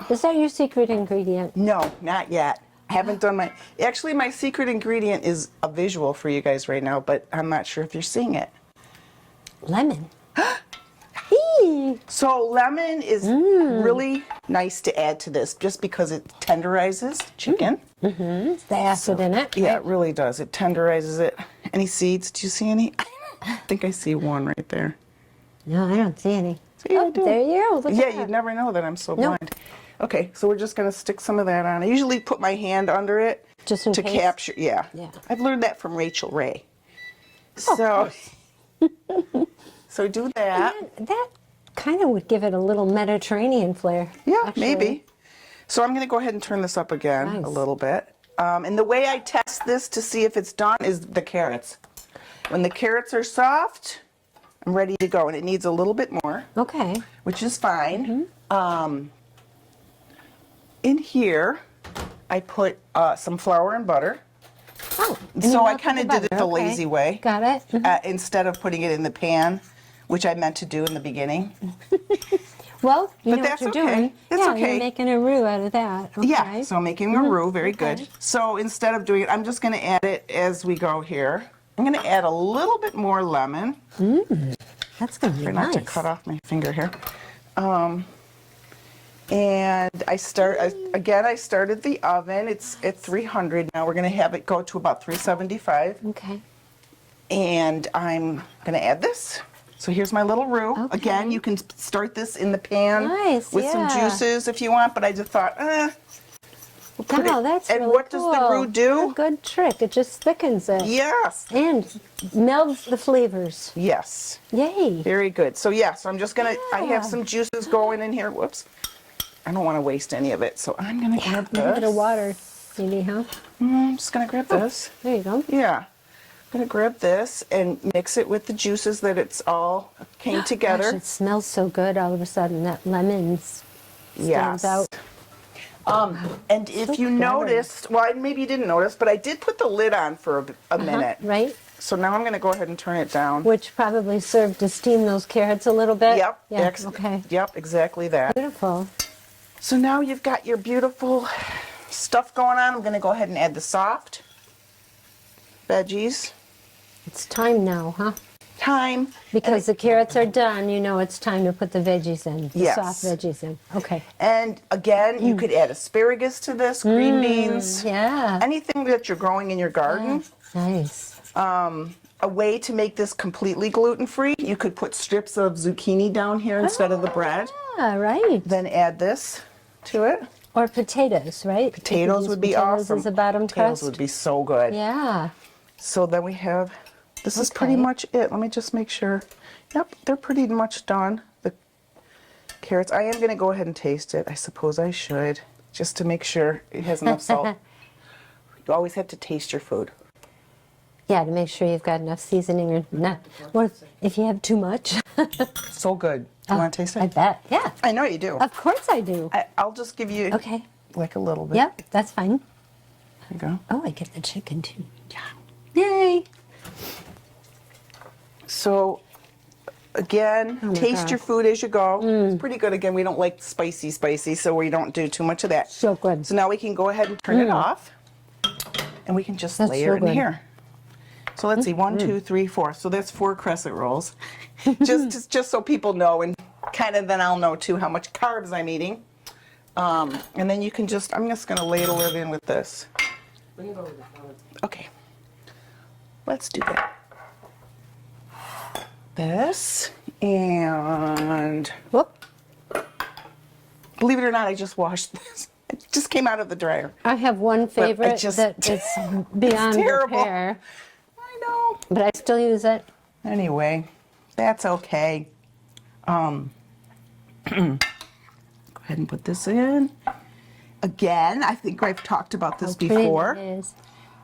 Is that your secret ingredient? no, not yet. I haven't done my, actually my secret ingredient is a visual for you guys right now, but I'm not sure if you're seeing it. Lemon. Eee. So lemon is really nice to add to this just because it tenderizes chicken. The acid in it. Yeah, it really does. It tenderizes it. Any seeds? Do you see any? I think I see one right there. No, I don't see any. See, I Oh, do. there you go. Look Yeah, at that. you'd never know that I'm so No. blind. Okay, so we're just going to stick some of that on. I usually put my hand under it Just in to case? capture. Yeah. Yeah. I've learned that from Rachel Ray. Oh, So, so do that. That kind of would give it a little Mediterranean flair. Yeah, actually. maybe. So I'm going to go ahead and turn this up again Nice. a little bit. And the way I test this to see if it's done is the carrots. When the carrots are soft, I'm ready to go. And it needs a little bit more, Okay. which is fine. In here, I put some flour and butter. Oh, and So you I love kind of the did it butter. the Okay. lazy way. Got it. Instead of putting it in the pan, which I meant to do in the beginning. Well, you But know that's what you're okay. doing. It's yeah, okay. you're making a roux out of that. Okay. Yeah, so I'm making a roux, very Okay. good. So instead of doing it, I'm just going to add it as we go here. I'm going to add a little bit more lemon. That's going to be Try nice. not to cut off my finger here. And I started the oven. It's at 300 now. We're going to have it go to about 375. Okay. And I'm going to add this. So here's my little roux. Okay. Again, you can start this in the pan Nice, with some yeah. juices if you want, but I just thought, we'll put No, it- that's And really what does the cool. roux do? A good trick. It just thickens it. Yes. And melds the flavors. Yes. Yay. Very good. So yeah, so I'm just gonna, I Yeah. have some juices going in here. Whoops. I don't want to waste any of it, so I'm gonna grab A little bit of this. water, maybe, huh? I'm just gonna grab this. There you go. Yeah. I'm gonna grab this and mix it with the juices that it's all came together. Gosh, it smells so good all of a sudden. That lemon Yes. stands out. And if you clever. noticed, well, maybe you didn't notice, but I did put the lid on for a minute. Right? So now I'm going to go ahead and turn it down. Which probably served to steam those carrots a little bit? Yep. Yeah, okay. Yep, exactly that. Beautiful. So now you've got your beautiful stuff going on. I'm going to go ahead and add the soft veggies. It's time now, huh? Time. Because the carrots are done, you know it's time to put the veggies in, the Yes. soft veggies in. Okay. And again, you could add asparagus to this, green beans, Yeah. anything that you're growing in your garden. Nice. A way to make this completely gluten-free, you could put strips of zucchini down here instead of the bread. Yeah, right. Then add this to it. Or potatoes, right? You could Potatoes use would be potatoes awesome. as a bottom Potatoes crust. would be so good. Yeah. So then we have, this is pretty Okay. much it. Let me just make sure. Yep, they're pretty much done. The carrots, I am going to go ahead and taste it. I suppose I should, just to make sure it has enough salt. You always have to taste your food. Yeah, to make sure you've got enough seasoning or not. Or if you have too much. So good. You want to taste it? I bet. Yeah. I know you do. Of course I do. I'll just give you Okay. like a little bit. Yep, that's fine. There you go. Oh, I get the chicken too. Yeah. Yay. So, again, taste gosh. your food as you go. It's pretty good. Again, we don't like spicy, so we don't do too much of that. So good. So now we can go ahead and turn it off, and we can just That's layer so it in good. here. So let's see, 1, 2, 3, 4. So that's 4 crescent rolls. just so people know, and kind of then I'll know too how much carbs I'm eating. And then you can just, I'm just going to ladle it in with this. Okay. Let's do that. This, and Whoop. believe it or not, I just washed this. It just came out of the dryer. I have one favorite just- that is beyond terrible. repair, I know. but I still use it. Anyway, that's okay. Go ahead and put this in. Again, I think I've talked about this Pretty before, it is.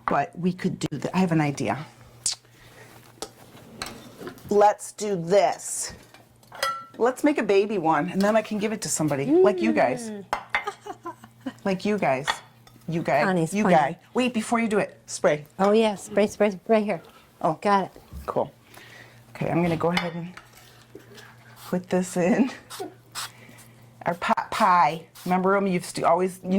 but we could do that. I have an idea. Let's do this. Let's make a baby one, and then I can give it to somebody, like you guys. Like you guys. You guy. Connie's You pointing. guy. Wait, before you do it, spray. Oh, yeah, spray, right here. Oh. Got it. Cool. Okay, I'm gonna go ahead and put this in. Our pot pie. Remember them? You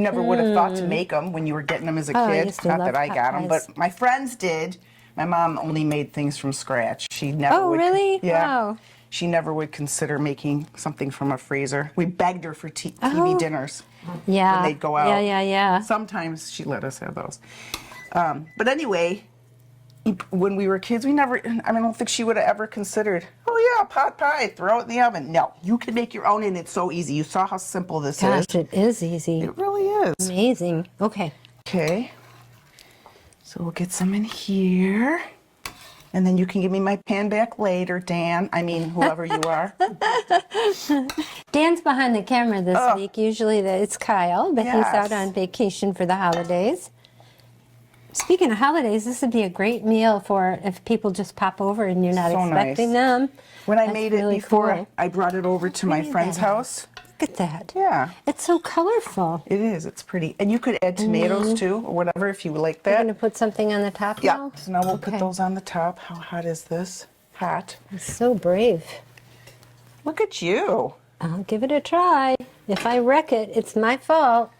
never would have thought to make them when you were getting them as a Oh, I kid. used to Not love that I pot got them, pies. but my friends did. My mom only made things from scratch. She never Oh, would. really? Yeah. Wow. She never would consider making something from a freezer. We begged her for TV Oh. dinners. Yeah. When they'd go out. Yeah. Sometimes she let us have those. But anyway, when we were kids, I don't think she would have ever considered, oh yeah, pot pie, throw it in the oven. No, you can make your own, and it's so easy. You saw how simple this is. Gosh, it is easy. It really is. Amazing. Okay. Okay. So we'll get some in here. And then you can give me my pan back later, Dan. I mean, whoever you are. Dan's behind the camera this week. Usually it's Kyle, but he's Yes. out on vacation for the holidays. Speaking of holidays, this would be a great meal for if people just pop over and you're not So expecting nice. them. When I That's made it really before, cool. I brought it over to my Look at friend's that. house. Look at that. Yeah, It's so colorful. it is. It's pretty. And you could add tomatoes too, or whatever, if you would like You're that. going to put something on the top Yeah. now? So now we'll put Okay. those on the top. How hot is this? Hot. So brave. Look at you. I'll give it a try. If I wreck it, it's my fault.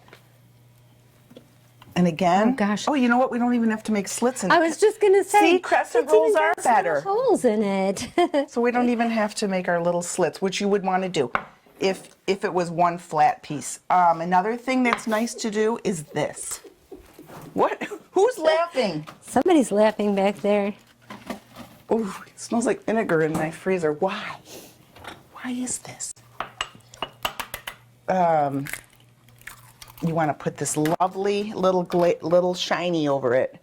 And again. Oh, gosh. Oh, you know what? We don't even have to make slits in it. I was just going to say, See, crescent it's even rolls are got some better. holes in it. So we don't even have to make our little slits, which you would want to do if it was one flat piece. Another thing that's nice to do is this. What? Who's laughing? Somebody's laughing back there. Oh, it smells like vinegar in my freezer. Why? Why is this? You want to put this lovely little shiny over it.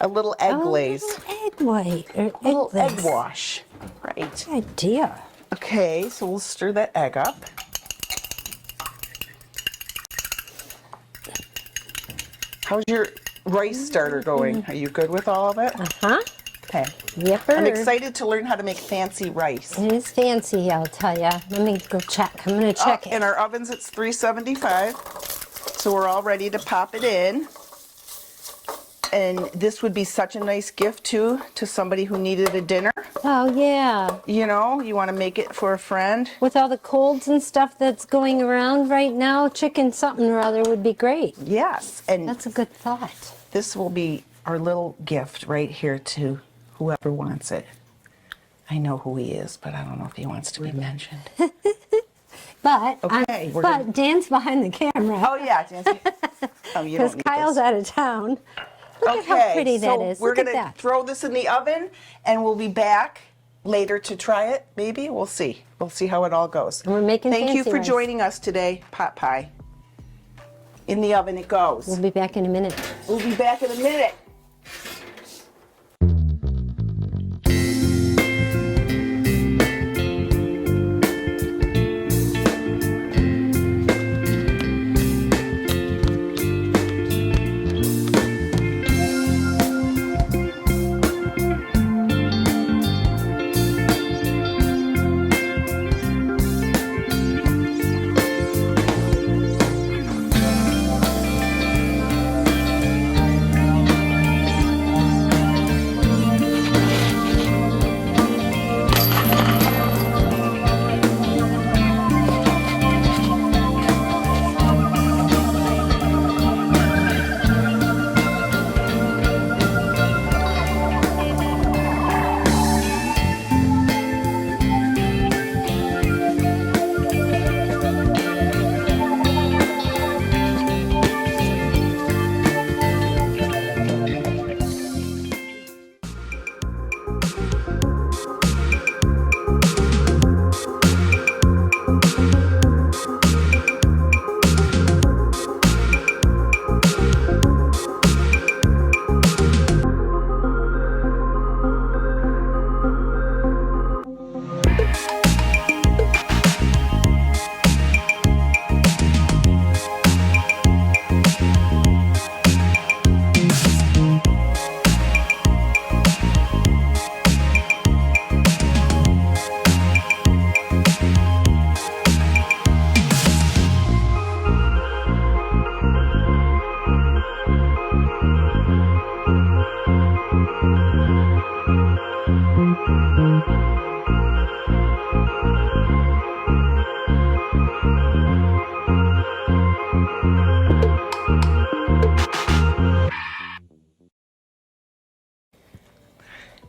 A little egg glaze. Little egg white. Or Little egg glaze. wash. Right. Good idea. Okay, so we'll stir that egg up. How's your rice starter going? Are you good with all of it? Huh? Okay. Yepper. I'm excited to learn how to make fancy rice. It is fancy, I'll tell ya. Let me go check. I'm going to check In our ovens, it's 375. So we're all ready to pop it in. And this would be such a nice gift too to somebody who needed a dinner. Oh, yeah. You know, you want to make it for a friend. With all the colds and stuff that's going around right now, chicken something or other would be great. Yes, and That's a good thought. this will be our little gift right here to whoever wants it. I know who he is, but I don't know if he wants to be mentioned. But, Okay, we're but gonna- Dan's behind the camera. Oh yeah, Nancy. Oh, you Because don't need Kyle's this. out of town. Look at how Okay, pretty that so is. we're Look at gonna that. throw this in the oven, and we'll be back later to try it. Maybe we'll see. We'll see how it all goes. And we're making Thank you fancy for rice. joining us today, pot pie. In the oven it goes. We'll be back in a minute. We'll be back in a minute.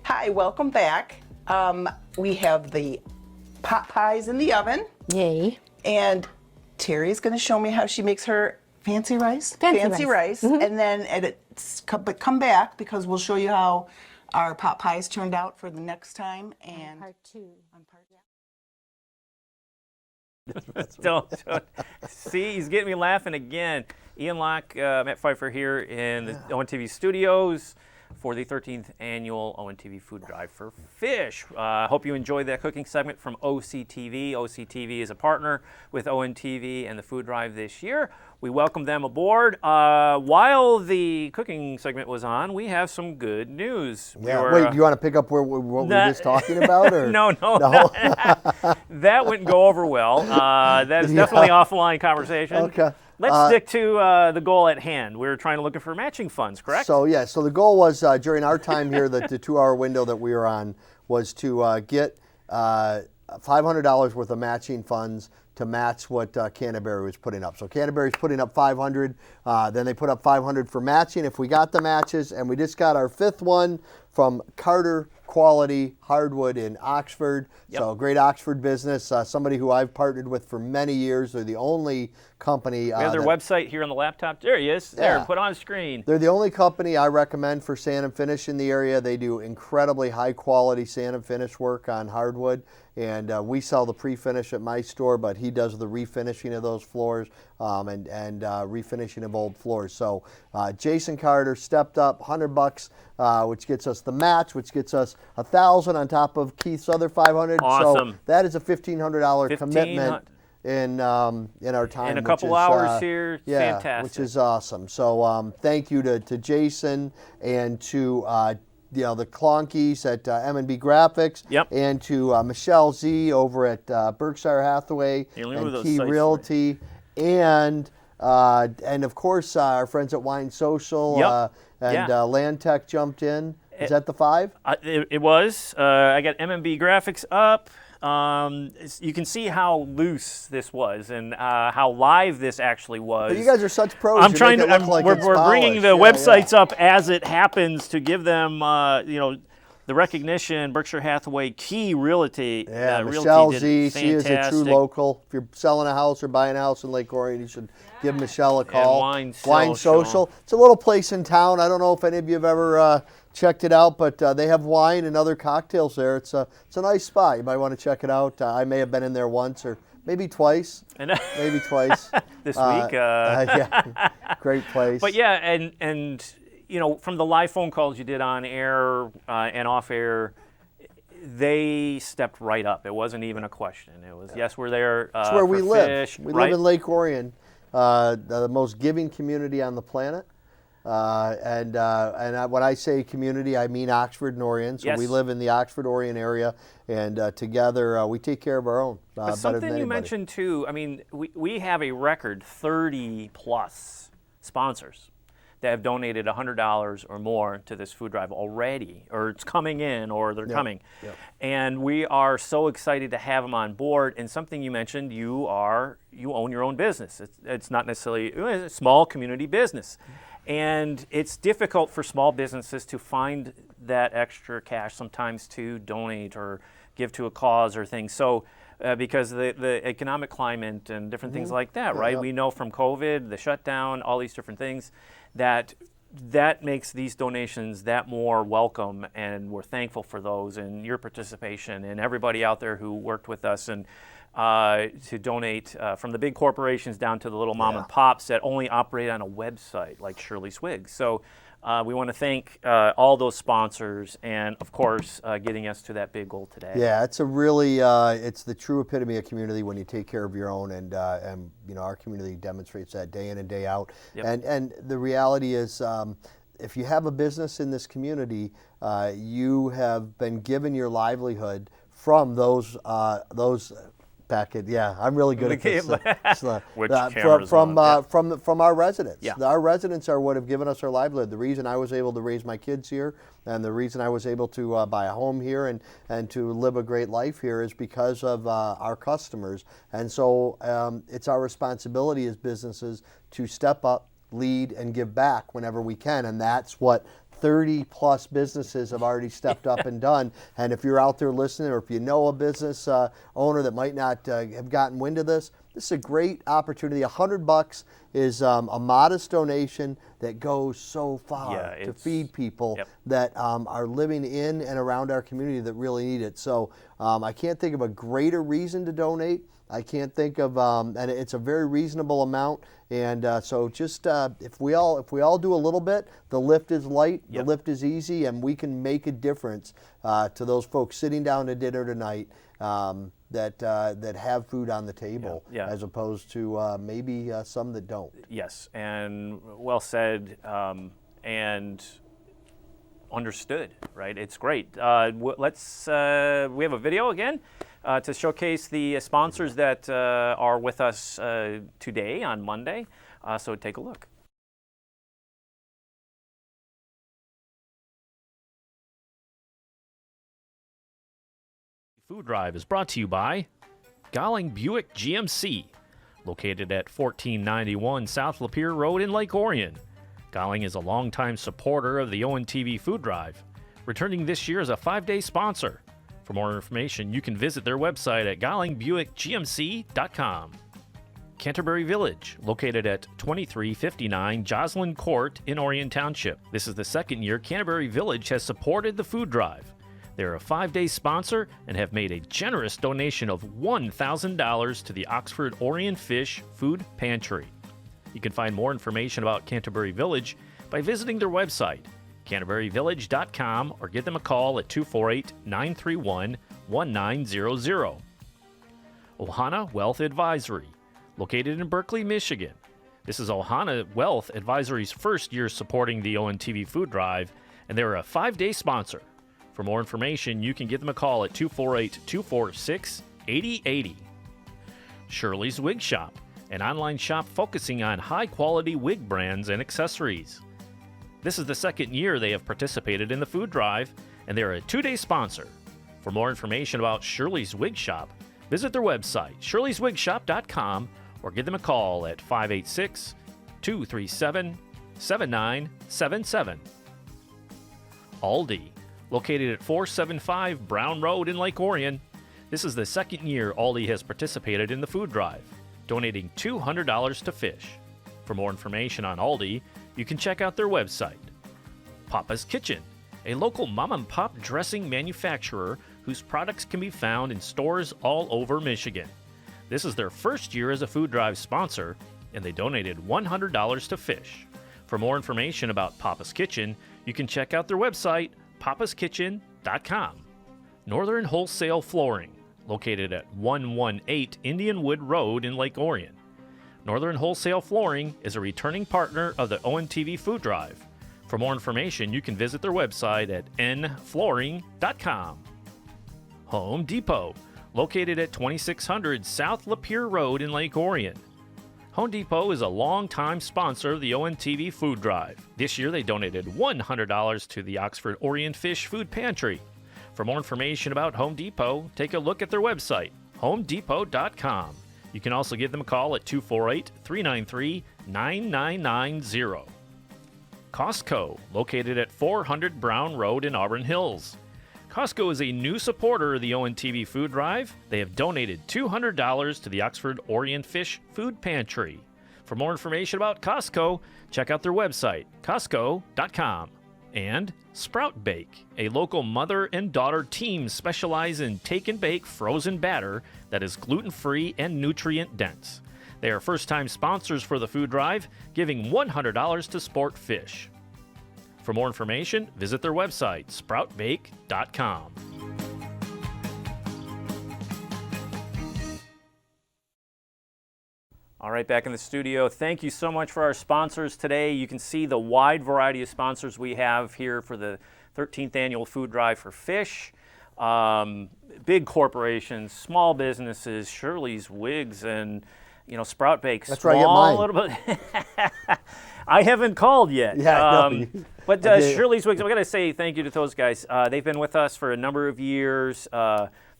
Hi, welcome back. We have the pot pies in the oven, Yay. and Terry's going to show me how she makes her fancy rice. Fancy rice. Mm-hmm. And then but come back because we'll show you how our pot pies turned out for the next time. And Part two. Don't. See, he's getting me laughing again. Ian Locke, Matt Pfeiffer here in the ONTV studios for the 13th annual ONTV Food Drive for Fish. Hope you enjoyed that cooking segment from OCTV. OCTV is a partner with ONTV and the Food Drive this year. We welcome them aboard. While the cooking segment was on, we have some good news. Yeah. Wait, you want to pick up what we were just talking about? Or? No. That wouldn't go over well. That is definitely offline conversation. Okay. Let's stick to the goal at hand. We're trying to look for matching funds, correct? So the goal was during our time here, the 2-hour window that we were on was to get $500 worth of matching funds to match what Canterbury was putting up. So Canterbury's putting up 500, then they put up 500 for matching if we got the matches, and we just got our 5th one from Carter Quality Hardwood in Oxford. Yep. So great Oxford business, somebody who I've partnered with for many years. They're the only company. We have their website here on the laptop. There he is. There, put on screen. They're the only company I recommend for sand and finish in the area. They do incredibly high quality sand and finish work on hardwood. And we sell the pre-finish at my store, but he does the refinishing of those floors and refinishing of old floors. So Jason Carter stepped up $100, which gets us the match, which gets us $1,000 on top of Keith's other $500. Awesome. So that is a $1,500 commitment in our time. In a couple hours here, yeah, fantastic. which is awesome. So thank you to Jason and to the Clonkies at M&B Graphics, and to Michelle Z over at Berkshire Hathaway and Key Realty, and of course our friends at Wine Social, and Yeah. Land Tech jumped in. Is that the 5? It was. I got MMB graphics up. You can see how loose this was and how live this actually was. But you guys are such pros. I'm You trying make to. it look like We're it's bringing polished. the Yeah, websites up as it happens to give them, the recognition. Berkshire Hathaway Key Realty. Yeah, Realty Michelle did Z. She is a true fantastic. local. If you're selling a house or buying a house in Lake Orion, you should give Michelle a call. Wine Wine Social. Social. It's a little place in town. I don't know if any of you have ever checked it out, but they have wine and other cocktails there. It's a nice spot. You might want to check it out. I may have been in there once or maybe twice. Maybe twice. This week. Yeah, great place. But yeah, and from the live phone calls you did on air and off air, they stepped right up. It wasn't even a question. It was, yes, we're there. It's where we live. Fish, We right? live in Lake Orion, the most giving community on the planet. And when I say community, I mean Oxford and Orion. So we Yes. live in the Oxford Orion area, and together we take care of our own But better something than you anybody. mentioned too, I mean, we have a record 30 plus sponsors that have donated $100 or more to this food drive already, or it's coming in, or they're coming. Yep. And we are so excited to have them on board. And something you mentioned, you own your own business. It's not necessarily a small community business. And it's difficult for small businesses to find that extra cash sometimes to donate or give to a cause or things. So because the economic climate and different things like that, right? We know from COVID, the shutdown, all these different things, that makes these donations that more welcome, and we're thankful for those and your participation and everybody out there who worked with us and to donate from the big corporations down to the little mom and pops that only operate on a website like Shirley Swiggs. So we want to thank all those sponsors and, of course, getting us to that big goal today. Yeah, it's a really it's the true epitome of community when you take care of your own, and our community demonstrates that day in and day out. Yep. And the reality is, if you have a business in this community, you have been given your livelihood from those packet. Yeah, I'm really good at this. Which camera's from our residents. Yeah. Our residents are what have given us our livelihood. The reason I was able to raise my kids here, and the reason I was able to buy a home here and to live a great life here is because of our customers. And so it's our responsibility as businesses to step up, lead, and give back whenever we can. And that's what 30 plus businesses have already stepped up and done. And if you're out there listening, or if you know a business owner that might not have gotten wind of this, this is a great opportunity. $100 is a modest donation that goes so far to feed people that are living in and around our community that really need it. So I can't think of a greater reason to donate. I can't think of, and it's a very reasonable amount. And so just if we all do a little bit, the lift is light, the lift is easy, and we can make a difference to those folks sitting down to dinner tonight that have food on the table, as opposed to maybe some that don't. Yes, and well said, and understood, right? It's great. Let's, we have a video again to showcase the sponsors that are with us today on Monday, so take a look. Food Drive is brought to you by Golling Buick GMC, located at 1491 South Lapeer Road in Lake Orion. Golling is a longtime supporter of the ONTV Food Drive, returning this year as a 5-day sponsor. For more information, you can visit their website at gollingbuickgmc.com. Canterbury Village, located at 2359 Joslyn Court in Orion Township. This is the second year Canterbury Village has supported the food drive. They're a 5-day sponsor and have made a generous donation of $1,000 to the Oxford Orion Fish Food Pantry. You can find more information about Canterbury Village by visiting their website, canterburyvillage.com, or give them a call at 248-931-1900. Ohana Wealth Advisory, located in Berkeley, Michigan. This is Ohana Wealth Advisory's first year supporting the ONTV Food Drive, and they're a 5-day sponsor. For more information, you can give them a call at 248-246-8080. Shirley's Wig Shop, an online shop focusing on high-quality wig brands and accessories. This is the second year they have participated in the food drive, and they're a 2-day sponsor. For more information about Shirley's Wig Shop, visit their website, shirleyswigshop.com, or give them a call at 586-237-7977. Aldi, located at 475 Brown Road in Lake Orion. This is the second year Aldi has participated in the food drive, donating $200 to fish. For more information on Aldi, you can check out their website. Papa's Kitchen, a local mom-and-pop dressing manufacturer whose products can be found in stores all over Michigan. This is their first year as a food drive sponsor, and they donated $100 to fish. For more information about Papa's Kitchen, you can check out their website, papaskitchen.com. Northern Wholesale Flooring, located at 118 Indianwood Road in Lake Orion. Northern Wholesale Flooring is a returning partner of the ONTV Food Drive. For more information, you can visit their website at nflooring.com. Home Depot, located at 2600 South Lapeer Road in Lake Orion. Home Depot is a longtime sponsor of the ONTV Food Drive. This year, they donated $100 to the Oxford Orion Fish Food Pantry. For more information about Home Depot, take a look at their website, homedepot.com. You can also give them a call at 248-393-9990. Costco, located at 400 Brown Road in Auburn Hills. Costco is a new supporter of the ONTV Food Drive. They have donated $200 to the Oxford Orion Fish Food Pantry. For more information about Costco, check out their website, costco.com. And Sprout Bake, a local mother and daughter team specialize in take and bake frozen batter that is gluten-free and nutrient-dense. They are first-time sponsors for the food drive, giving $100 to Sport Fish. For more information, visit their website, sproutbake.com. All right, back in the studio. Thank you so much for our sponsors today. You can see the wide variety of sponsors we have here for the 13th Annual Food Drive for Fish. Big corporations, small businesses, Shirley's Wigs, and Sprout Bake. That's where I get mine. A little bit. I haven't called yet. Yeah, but Shirley's Wigs, we got to say thank you to those guys. They've been with us for a number of years.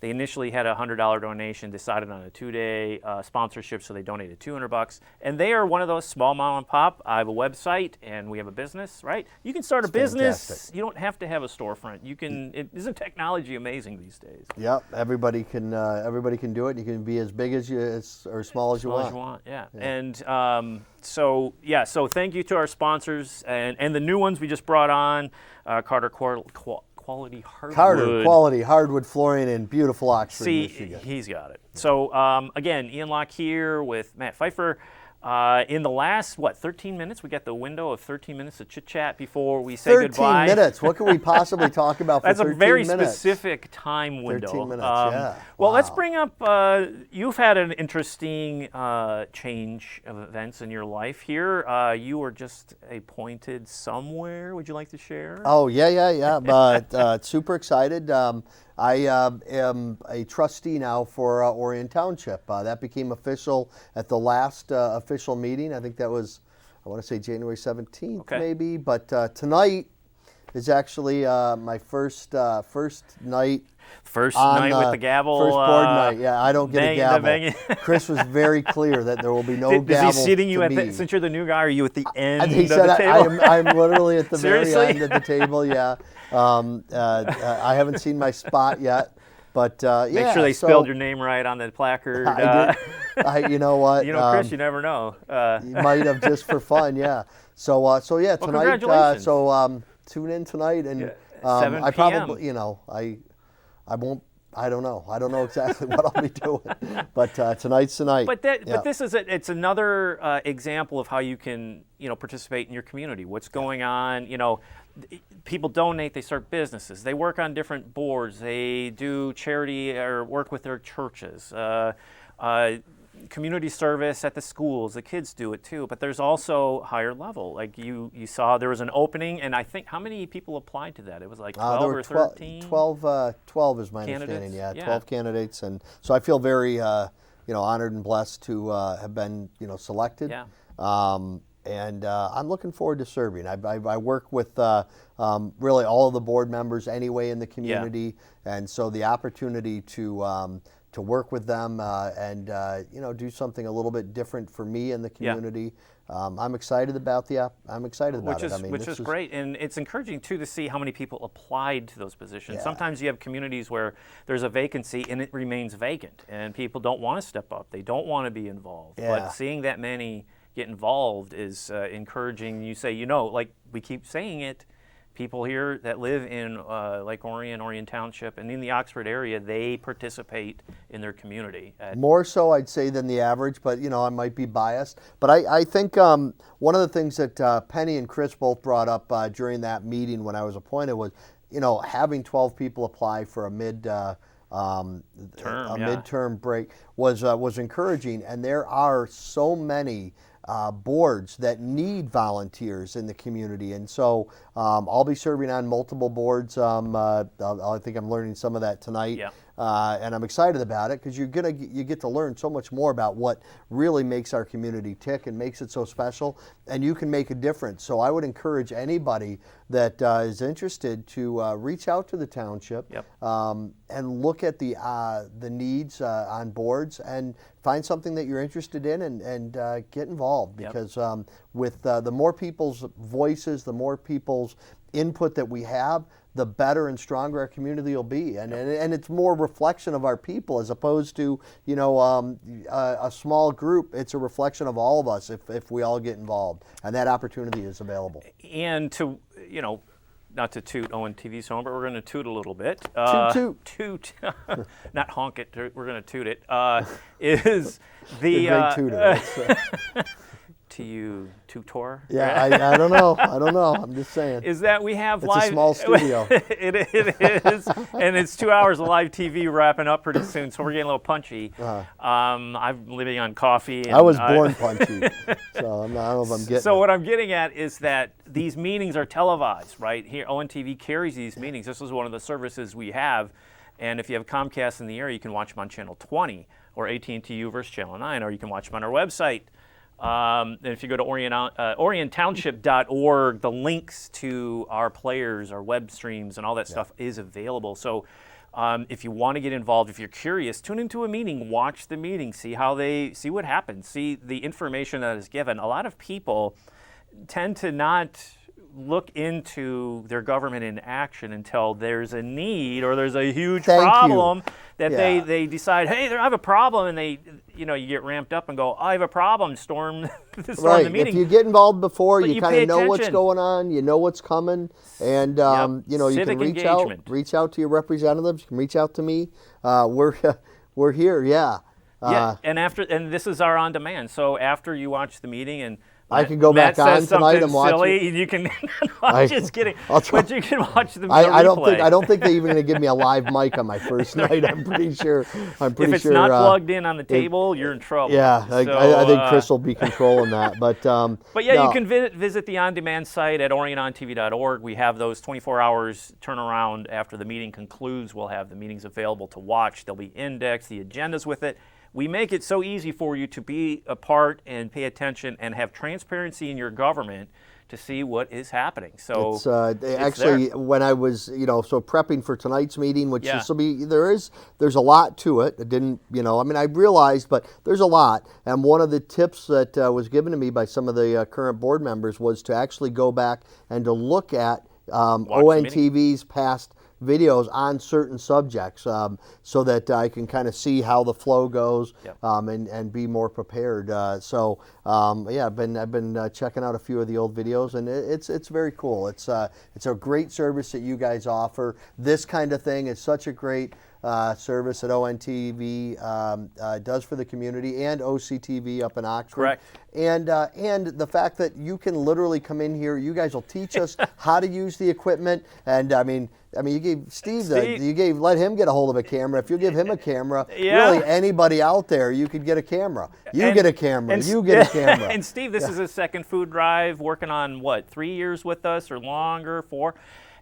They initially had a $100 donation, decided on a 2-day sponsorship, so they donated $200. And they are one of those small mom and pop. I have a website, and we have a business, right? You can start a business. Fantastic. You don't have to have a storefront. You can. Isn't technology amazing these days? Yep, everybody can do it. You can be as big as or small as you want. Yeah. And so thank you to our sponsors and the new ones we just brought on, Carter Quality Hardwood. Carter Quality Hardwood Flooring in beautiful Oxford, Michigan. He's got it. So again, Ian Locke here with Matt Pfeiffer. In the last, 13 minutes? We got the window of 13 minutes of chit-chat before we say goodbye. 13 minutes. What can we possibly talk about for 13 minutes? That's a very specific time window. 13 minutes, yeah. Well, wow. Let's bring up, you've had an interesting change of events in your life here. You were just appointed somewhere. Would you like to share? Oh, yeah. But super excited. I am a trustee now for Orion Township. That became official at the last official meeting. I think that was, I want to say January 17th, maybe. But tonight is actually my first night. First night with the gavel. First board night. Yeah, I don't get a gavel. Chris was very clear that there will be no gavel. Is he seating you me. Since you're the new guy, are you at the end he of said the table? I'm literally at the very Seriously? end of the table, yeah. I haven't seen my spot yet, but Make sure they spelled your name right on the placard. I did. You know what? Chris, you never know. You might have just for fun, yeah. So yeah, well, tonight. Congratulations. Tune in tonight, and 7 I p.m. probably, I won't. I don't know. I don't know exactly what I'll be doing, but tonight's the night. But this is it's another example of how you can participate in your community. What's going on? People donate. They start businesses. They work on different boards. They do charity or work with their churches. Community service at the schools. The kids do it too. But there's also higher level. Like you saw, there was an opening, and I think how many people applied to that? It was like 12 or 13. 12 is my understanding. Yeah, 12 candidates, and so I feel very honored and blessed to have been selected. Yeah. And I'm looking forward to serving. I work with really all of the board members anyway in the community, and so the opportunity to work with them and do something a little bit different for me in the community. I'm excited about Which is great, and it's encouraging too to see how many people applied to those positions. Sometimes you have communities where there's a vacancy and it remains vacant, and people don't want to step up. They don't want to be involved. But seeing that many get involved is encouraging. You say, like we keep saying it, people here that live in like Orion Township, and in the Oxford area, they participate in their community. More so, I'd say, than the average, but I might be biased. But I think one of the things that Penny and Chris both brought up during that meeting when I was appointed was, having 12 people apply for a midterm break was encouraging, and there are so many boards that need volunteers in the community, and so I'll be serving on multiple boards. I think I'm learning some of that tonight, and I'm excited about it because you get to learn so much more about what really makes our community tick and makes it so special, and you can make a difference. So I would encourage anybody that is interested to reach out to the township and look at the needs on boards and find something that you're interested in and get involved, because with the more people's voices, the more people's input that we have, the better and stronger our community will be, and it's more reflection of our people as opposed to a small group. It's a reflection of all of us if we all get involved, and that opportunity is available. And to not to toot ONTV's home, but we're going to toot a little bit. Toot, not honk it. We're going to toot it. Is the great tutor? To you, tutor? Yeah, I don't know. I'm just saying. Is that we have it's live? It's a small studio. It is, and it's 2 hours of live TV wrapping up pretty soon, so we're getting a little punchy. I'm living on coffee. And I was born punchy, so I don't know if I'm getting. So what I'm getting at is that these meetings are televised, right? Here, ONTV carries these meetings. This is one of the services we have, and if you have Comcast in the area, you can watch them on Channel 20 or AT&T U-verse Channel 9, or you can watch them on our website. And if you go to oriontownship.org, the links to our players, our web streams, and all that stuff is available. So if you want to get involved, if you're curious, tune into a meeting, watch the meeting, see what happens, see the information that is given. A lot of people tend to not look into their government in action until there's a need or there's a huge problem that they decide, hey, I have a problem, and they, you get ramped up and go, I have a problem, storm the meeting. If you get involved before, you kind of know attention. What's going on, you know what's coming, and you can reach out to your representatives. You can reach out to me. We're here, and this is our on demand. So after you watch the meeting and I can go back on tonight and watch silly, it. You can. I'm just kidding. But you can watch the replay. I don't think they're even going to give me a live mic on my first night. I'm pretty sure. If it's not plugged in on the table, you're in trouble. Yeah, I think Chris will be controlling that. But you can visit the on-demand site at orionontv.org. We have those 24 hours turnaround after the meeting concludes. We'll have the meetings available to watch. They'll be indexed, the agendas with it. We make it so easy for you to be a part and pay attention and have transparency in your government to see what is happening. So actually, when I was prepping for tonight's meeting, which this will be, there's a lot to it. It didn't, I realized, but there's a lot. And one of the tips that was given to me by some of the current board members was to actually go back and to look at ONTV's past videos on certain subjects, so that I can kind of see how the flow goes, and be more prepared. I've been checking out a few of the old videos, and it's very cool. It's a great service that you guys offer. This kind of thing is such a great service that ONTV does for the community, and OCTV up in Oxford. Correct. And the fact that you can literally come in here, you guys will teach us how to use the equipment. And you gave Steve let him get a hold of a camera. If you give him a camera, really anybody out there, you could get a camera. Get a camera. You get a camera. And Steve, this is his second food drive, working on 3 years with us or longer, 4.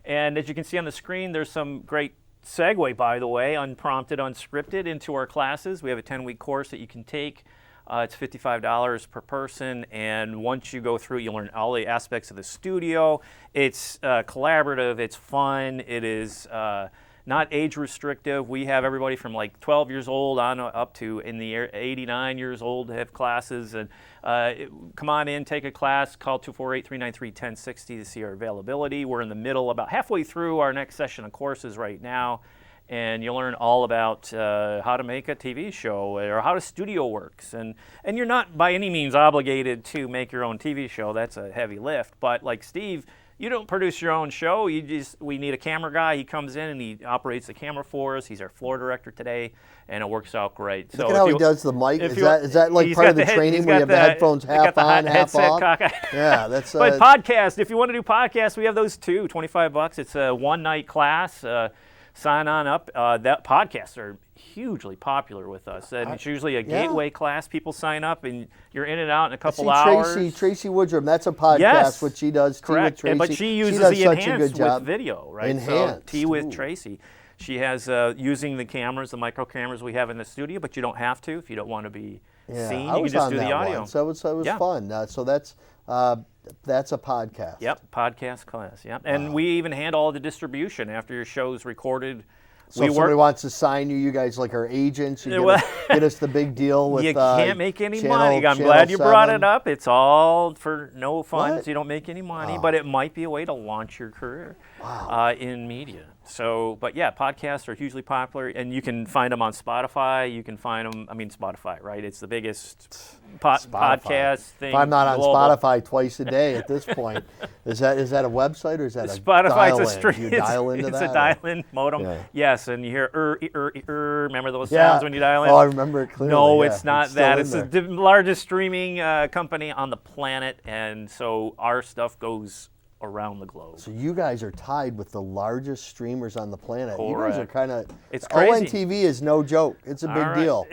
And as you can see on the screen, there's some great segue, by the way, unprompted, unscripted, into our classes. We have a 10-week course that you can take It's $55 per person, and once you go through, you learn all the aspects of the studio. It's collaborative, it's fun, it is not age restrictive. We have everybody from like 12 years old on up to in the 89 years old to have classes. And come on in, take a class, call 248-393-1060 to see our availability. We're in the middle, about halfway through our next session of courses right now. And you'll learn all about how to make a TV show or how a studio works. And you're not by any means obligated to make your own TV show. That's a heavy lift. But like Steve, you don't produce your own show. We need a camera guy. He comes in and he operates the camera for us. He's our floor director today, and it works out great. Look at how he does the mic. Is that like part of the training where you have the headphones half on, half off? Yeah, that's. But podcast, if you want to do podcasts, we have those too. $25. It's a one-night class. Sign on up. That podcasts are hugely popular with us, and it's usually a gateway class. People sign up, and you're in and out in a couple hours. Tracy Woodrum, that's a podcast. What she does. Correct. Tea with Tracy. But she uses the enhanced with video, right? Enhanced. So Tea with Tracy. She has using the cameras, the micro cameras we have in the studio, but you don't have to if you don't want to be seen. You can just do the audio. So it was fun. So that's a podcast. Yep, podcast class. Yep, and we even handle all the distribution after your show's recorded. So if somebody wants to sign you, you guys like are agents. You get us the big deal with. You can't make any money. I'm glad you brought it up. It's all for no funds. You don't make any money, but it might be a way to launch your career in media. So, but yeah, podcasts are hugely popular, and you can find them on Spotify. You can find them. I mean, Spotify, right? It's the biggest podcast thing. If I'm not on Spotify twice a day at this point, is that a website or is that Spotify? It's a stream. You dial into that? It's a dial-in modem. Yeah. Yes, and you hear remember those sounds when you dial in? Oh, I remember it clearly. No, it's not that. It's the largest streaming company on the planet, and so our stuff goes around the globe. So you guys are tied with the largest streamers on the planet. Correct. You guys are kind of. It's crazy. ONTV is no joke. It's a big deal.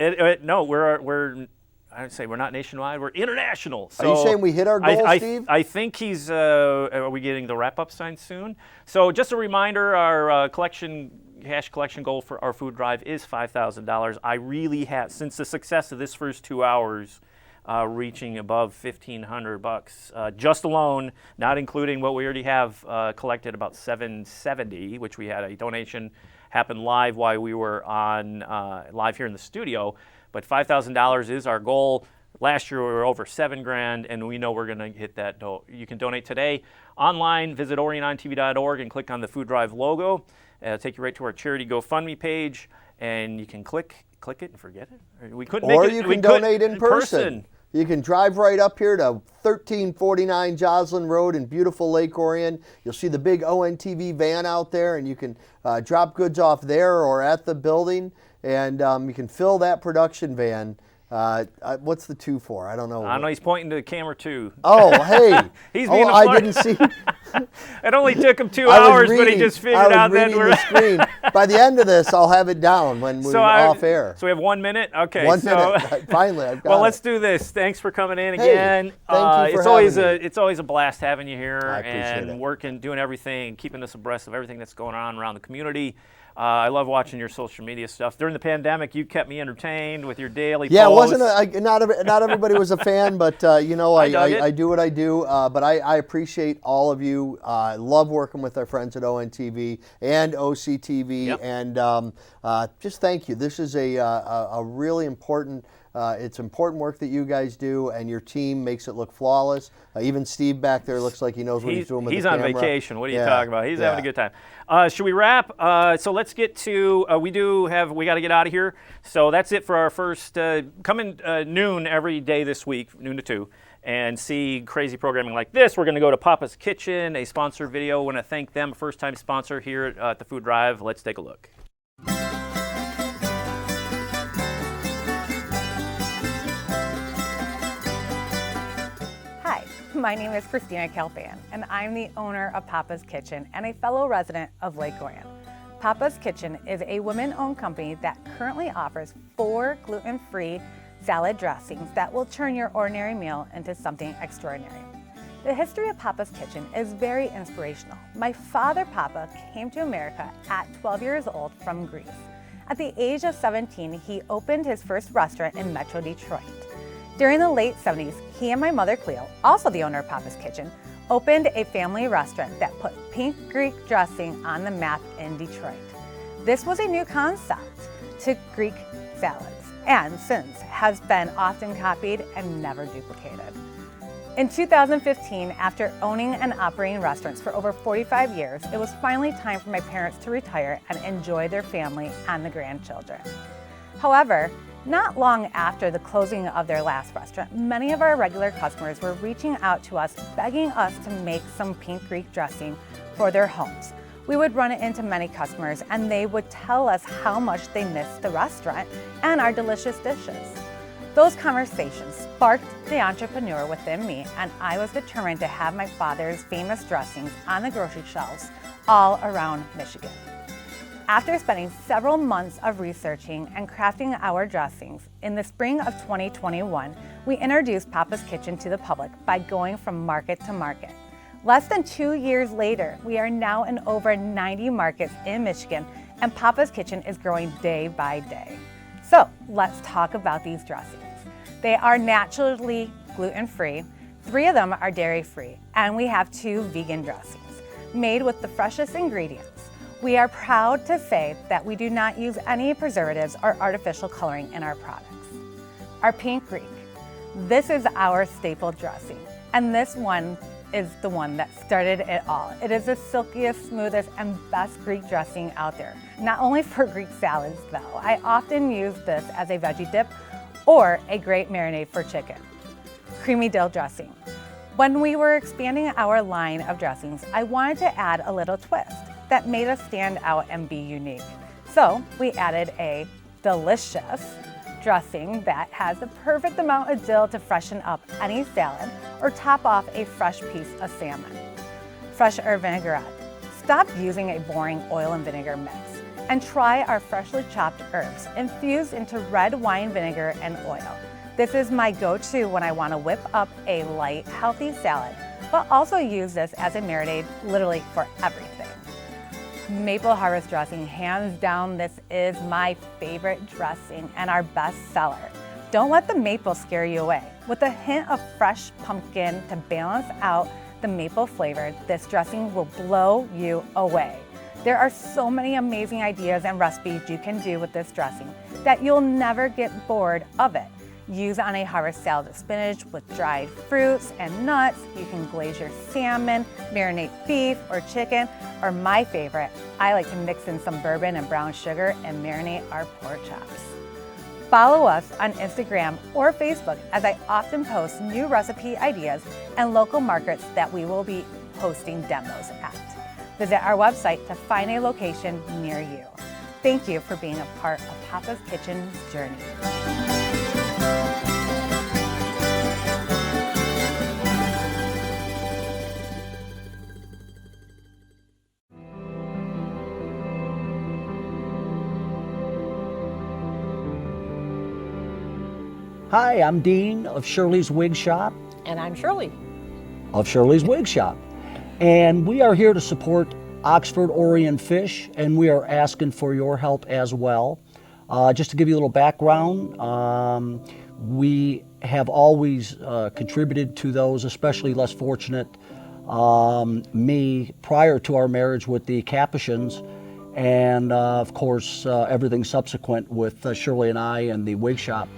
No, we're. I'd say we're not national. We're international. So are you saying we hit our goal, Steve? I think he's. Are we getting the wrap-up sign soon? So just a reminder, our cash collection goal for our food drive is $5,000. I really have, since the success of this first 2 hours, reaching above $1,500 just alone, not including what we already have collected, about $770, which we had a donation happen live while we were on live here in the studio. But $5,000 is our goal. Last year we were over $7,000, and we know we're going to hit that. You can donate today online. Visit OrionOnTV.org and click on the Food Drive logo. It'll take you right to our charity GoFundMe page, and you can click it and forget it. We couldn't make it. Or you can donate in person. You can drive right up here to 1349 Joslin Road in beautiful Lake Orion. You'll see the big ONTV van out there, and you can drop goods off there or at the building, and you can fill that production van. What's the 2 for? I don't know. I don't know. He's pointing to the camera 2. Oh, hey. He's being I didn't see. It only took him 2 hours, but he just figured out that we're. The screen. By the end of this, I'll have it down when we're off air. So we have 1 minute? Okay. 1 minute. Finally, I've got Well, let's do this. Thanks for coming in again. Thank you for having me. It's always a blast having you here and working, doing everything, keeping us abreast of everything that's going on around the community. I love watching your social media stuff. During the pandemic, you kept me entertained with your daily posts. Not everybody was a fan, but I do what I do. But I appreciate all of you. I love working with our friends at ONTV and OCTV, and just thank you. This is a really important. It's important work that you guys do, and your team makes it look flawless. Even Steve back there looks like he knows what he's doing with the camera. He's on vacation. What are you talking about? He's having a good time. Should we wrap? So let's get to, we got to get out of here. So that's it for our first, come in noon every day this week, noon to 2, and see crazy programming like this. We're going to go to Papa's Kitchen, a sponsored video. I want to thank them, first-time sponsor here at the Food Drive. Let's take a look. My name is Christina Calfan, and I'm the owner of Papa's Kitchen and a fellow resident of Lake Orion. Papa's Kitchen is a women-owned company that currently offers 4 gluten-free salad dressings that will turn your ordinary meal into something extraordinary. The history of Papa's Kitchen is very inspirational. My father, Papa, came to America at 12 years old from Greece. At the age of 17, he opened his first restaurant in Metro Detroit. During the late 70s, he and my mother Cleo, also the owner of Papa's Kitchen, opened a family restaurant that put pink Greek dressing on the map in Detroit. This was a new concept to Greek salads, and since has been often copied and never duplicated. In 2015, after owning and operating restaurants for over 45 years, it was finally time for my parents to retire and enjoy their family and the grandchildren. However, not long after the closing of their last restaurant, many of our regular customers were reaching out to us, begging us to make some pink Greek dressing for their homes. We would run it into many customers and they would tell us how much they missed the restaurant and our delicious dishes. Those conversations sparked the entrepreneur within me, and I was determined to have my father's famous dressings on the grocery shelves all around Michigan. After spending several months of researching and crafting our dressings, in the spring of 2021, we introduced Papa's Kitchen to the public by going from market to market. Less than 2 years later, we are now in over 90 markets in Michigan, and Papa's Kitchen is growing day by day. So let's talk about these dressings. They are naturally gluten-free, 3 of them are dairy-free, and we have 2 vegan dressings made with the freshest ingredients. We are proud to say that we do not use any preservatives or artificial coloring in our products. Our pink Greek, this is our staple dressing, and this one is the one that started it all. It is the silkiest, smoothest, and best Greek dressing out there. Not only for Greek salads though, I often use this as a veggie dip or a great marinade for chicken. Creamy dill dressing. When we were expanding our line of dressings, I wanted to add a little twist that made us stand out and be unique. So we added a delicious dressing that has the perfect amount of dill to freshen up any salad or top off a fresh piece of salmon. Fresh herb vinaigrette. Stop using a boring oil and vinegar mix and try our freshly chopped herbs infused into red wine vinegar and oil. This is my go-to when I want to whip up a light, healthy salad, but also use this as a marinade literally for everything. Maple harvest dressing, hands down, this is my favorite dressing and our best seller. Don't let the maple scare you away. With a hint of fresh pumpkin to balance out the maple flavor, this dressing will blow you away. There are so many amazing ideas and recipes you can do with this dressing that you'll never get bored of it. Use on a harvest salad of spinach with dried fruits and nuts. You can glaze your salmon, marinate beef or chicken, or my favorite, I like to mix in some bourbon and brown sugar and marinate our pork chops. Follow us on Instagram or Facebook as I often post new recipe ideas and local markets that we will be hosting demos at. Visit our website to find a location near you. Thank you for being a part of Papa's Kitchen's journey. Hi, I'm Dean of Shirley's Wig Shop. And I'm Shirley of Shirley's Wig Shop. And we are here to support Oxford Orion Fish, and we are asking for your help as well. Just to give you a little background, we have always contributed to those, especially less fortunate. Me, prior to our marriage with the Capuchins, and of course everything subsequent with Shirley and I and the Wig Shop.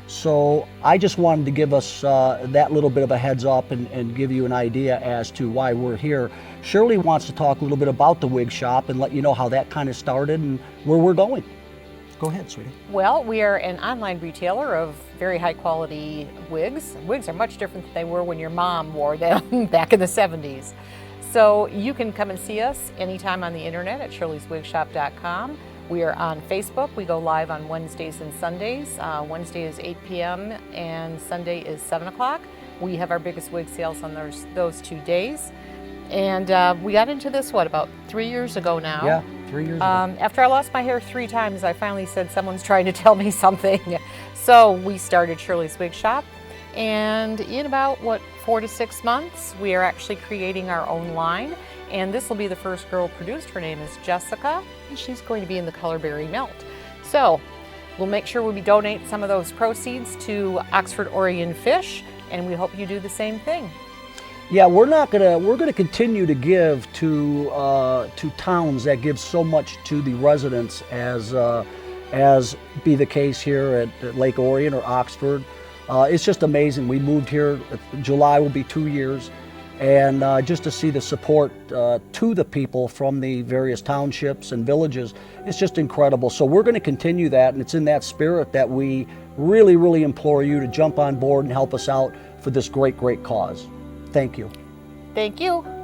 So I just wanted to give us that little bit of a heads up and give you an idea as to why we're here. Shirley wants to talk a little bit about the Wig Shop and let you know how that kind of started and where we're going. Go ahead, sweetie. Well, we are an online retailer of very high quality wigs. Wigs are much different than they were when your mom wore them back in the 70s. So you can come and see us anytime on the internet at shirleyswigshop.com. We are on Facebook. We go live on Wednesdays and Sundays. Wednesday is 8 p.m. and Sunday is 7 o'clock. We have our biggest wig sales on those 2 days. And we got into this, about 3 years ago now? Yeah, 3 years ago. After I lost my hair 3 times, I finally said someone's trying to tell me something. So we started Shirley's Wig Shop. And in about, 4 to 6 months, we are actually creating our own line. And this will be the first girl produced. Her name is Jessica, and she's going to be in the color berry melt. So We'll make sure we donate some of those proceeds to Oxford Orion Fish, and we hope you do the same thing. Yeah, we're gonna continue to give to towns that give so much to the residents as be the case here at Lake Orion or Oxford. It's just amazing. We moved here, July will be 2 years, and just to see the support to the people from the various townships and villages, it's just incredible. So we're going to continue that, and it's in that spirit that we really, really implore you to jump on board and help us out for this great, great cause. Thank you. Thank you.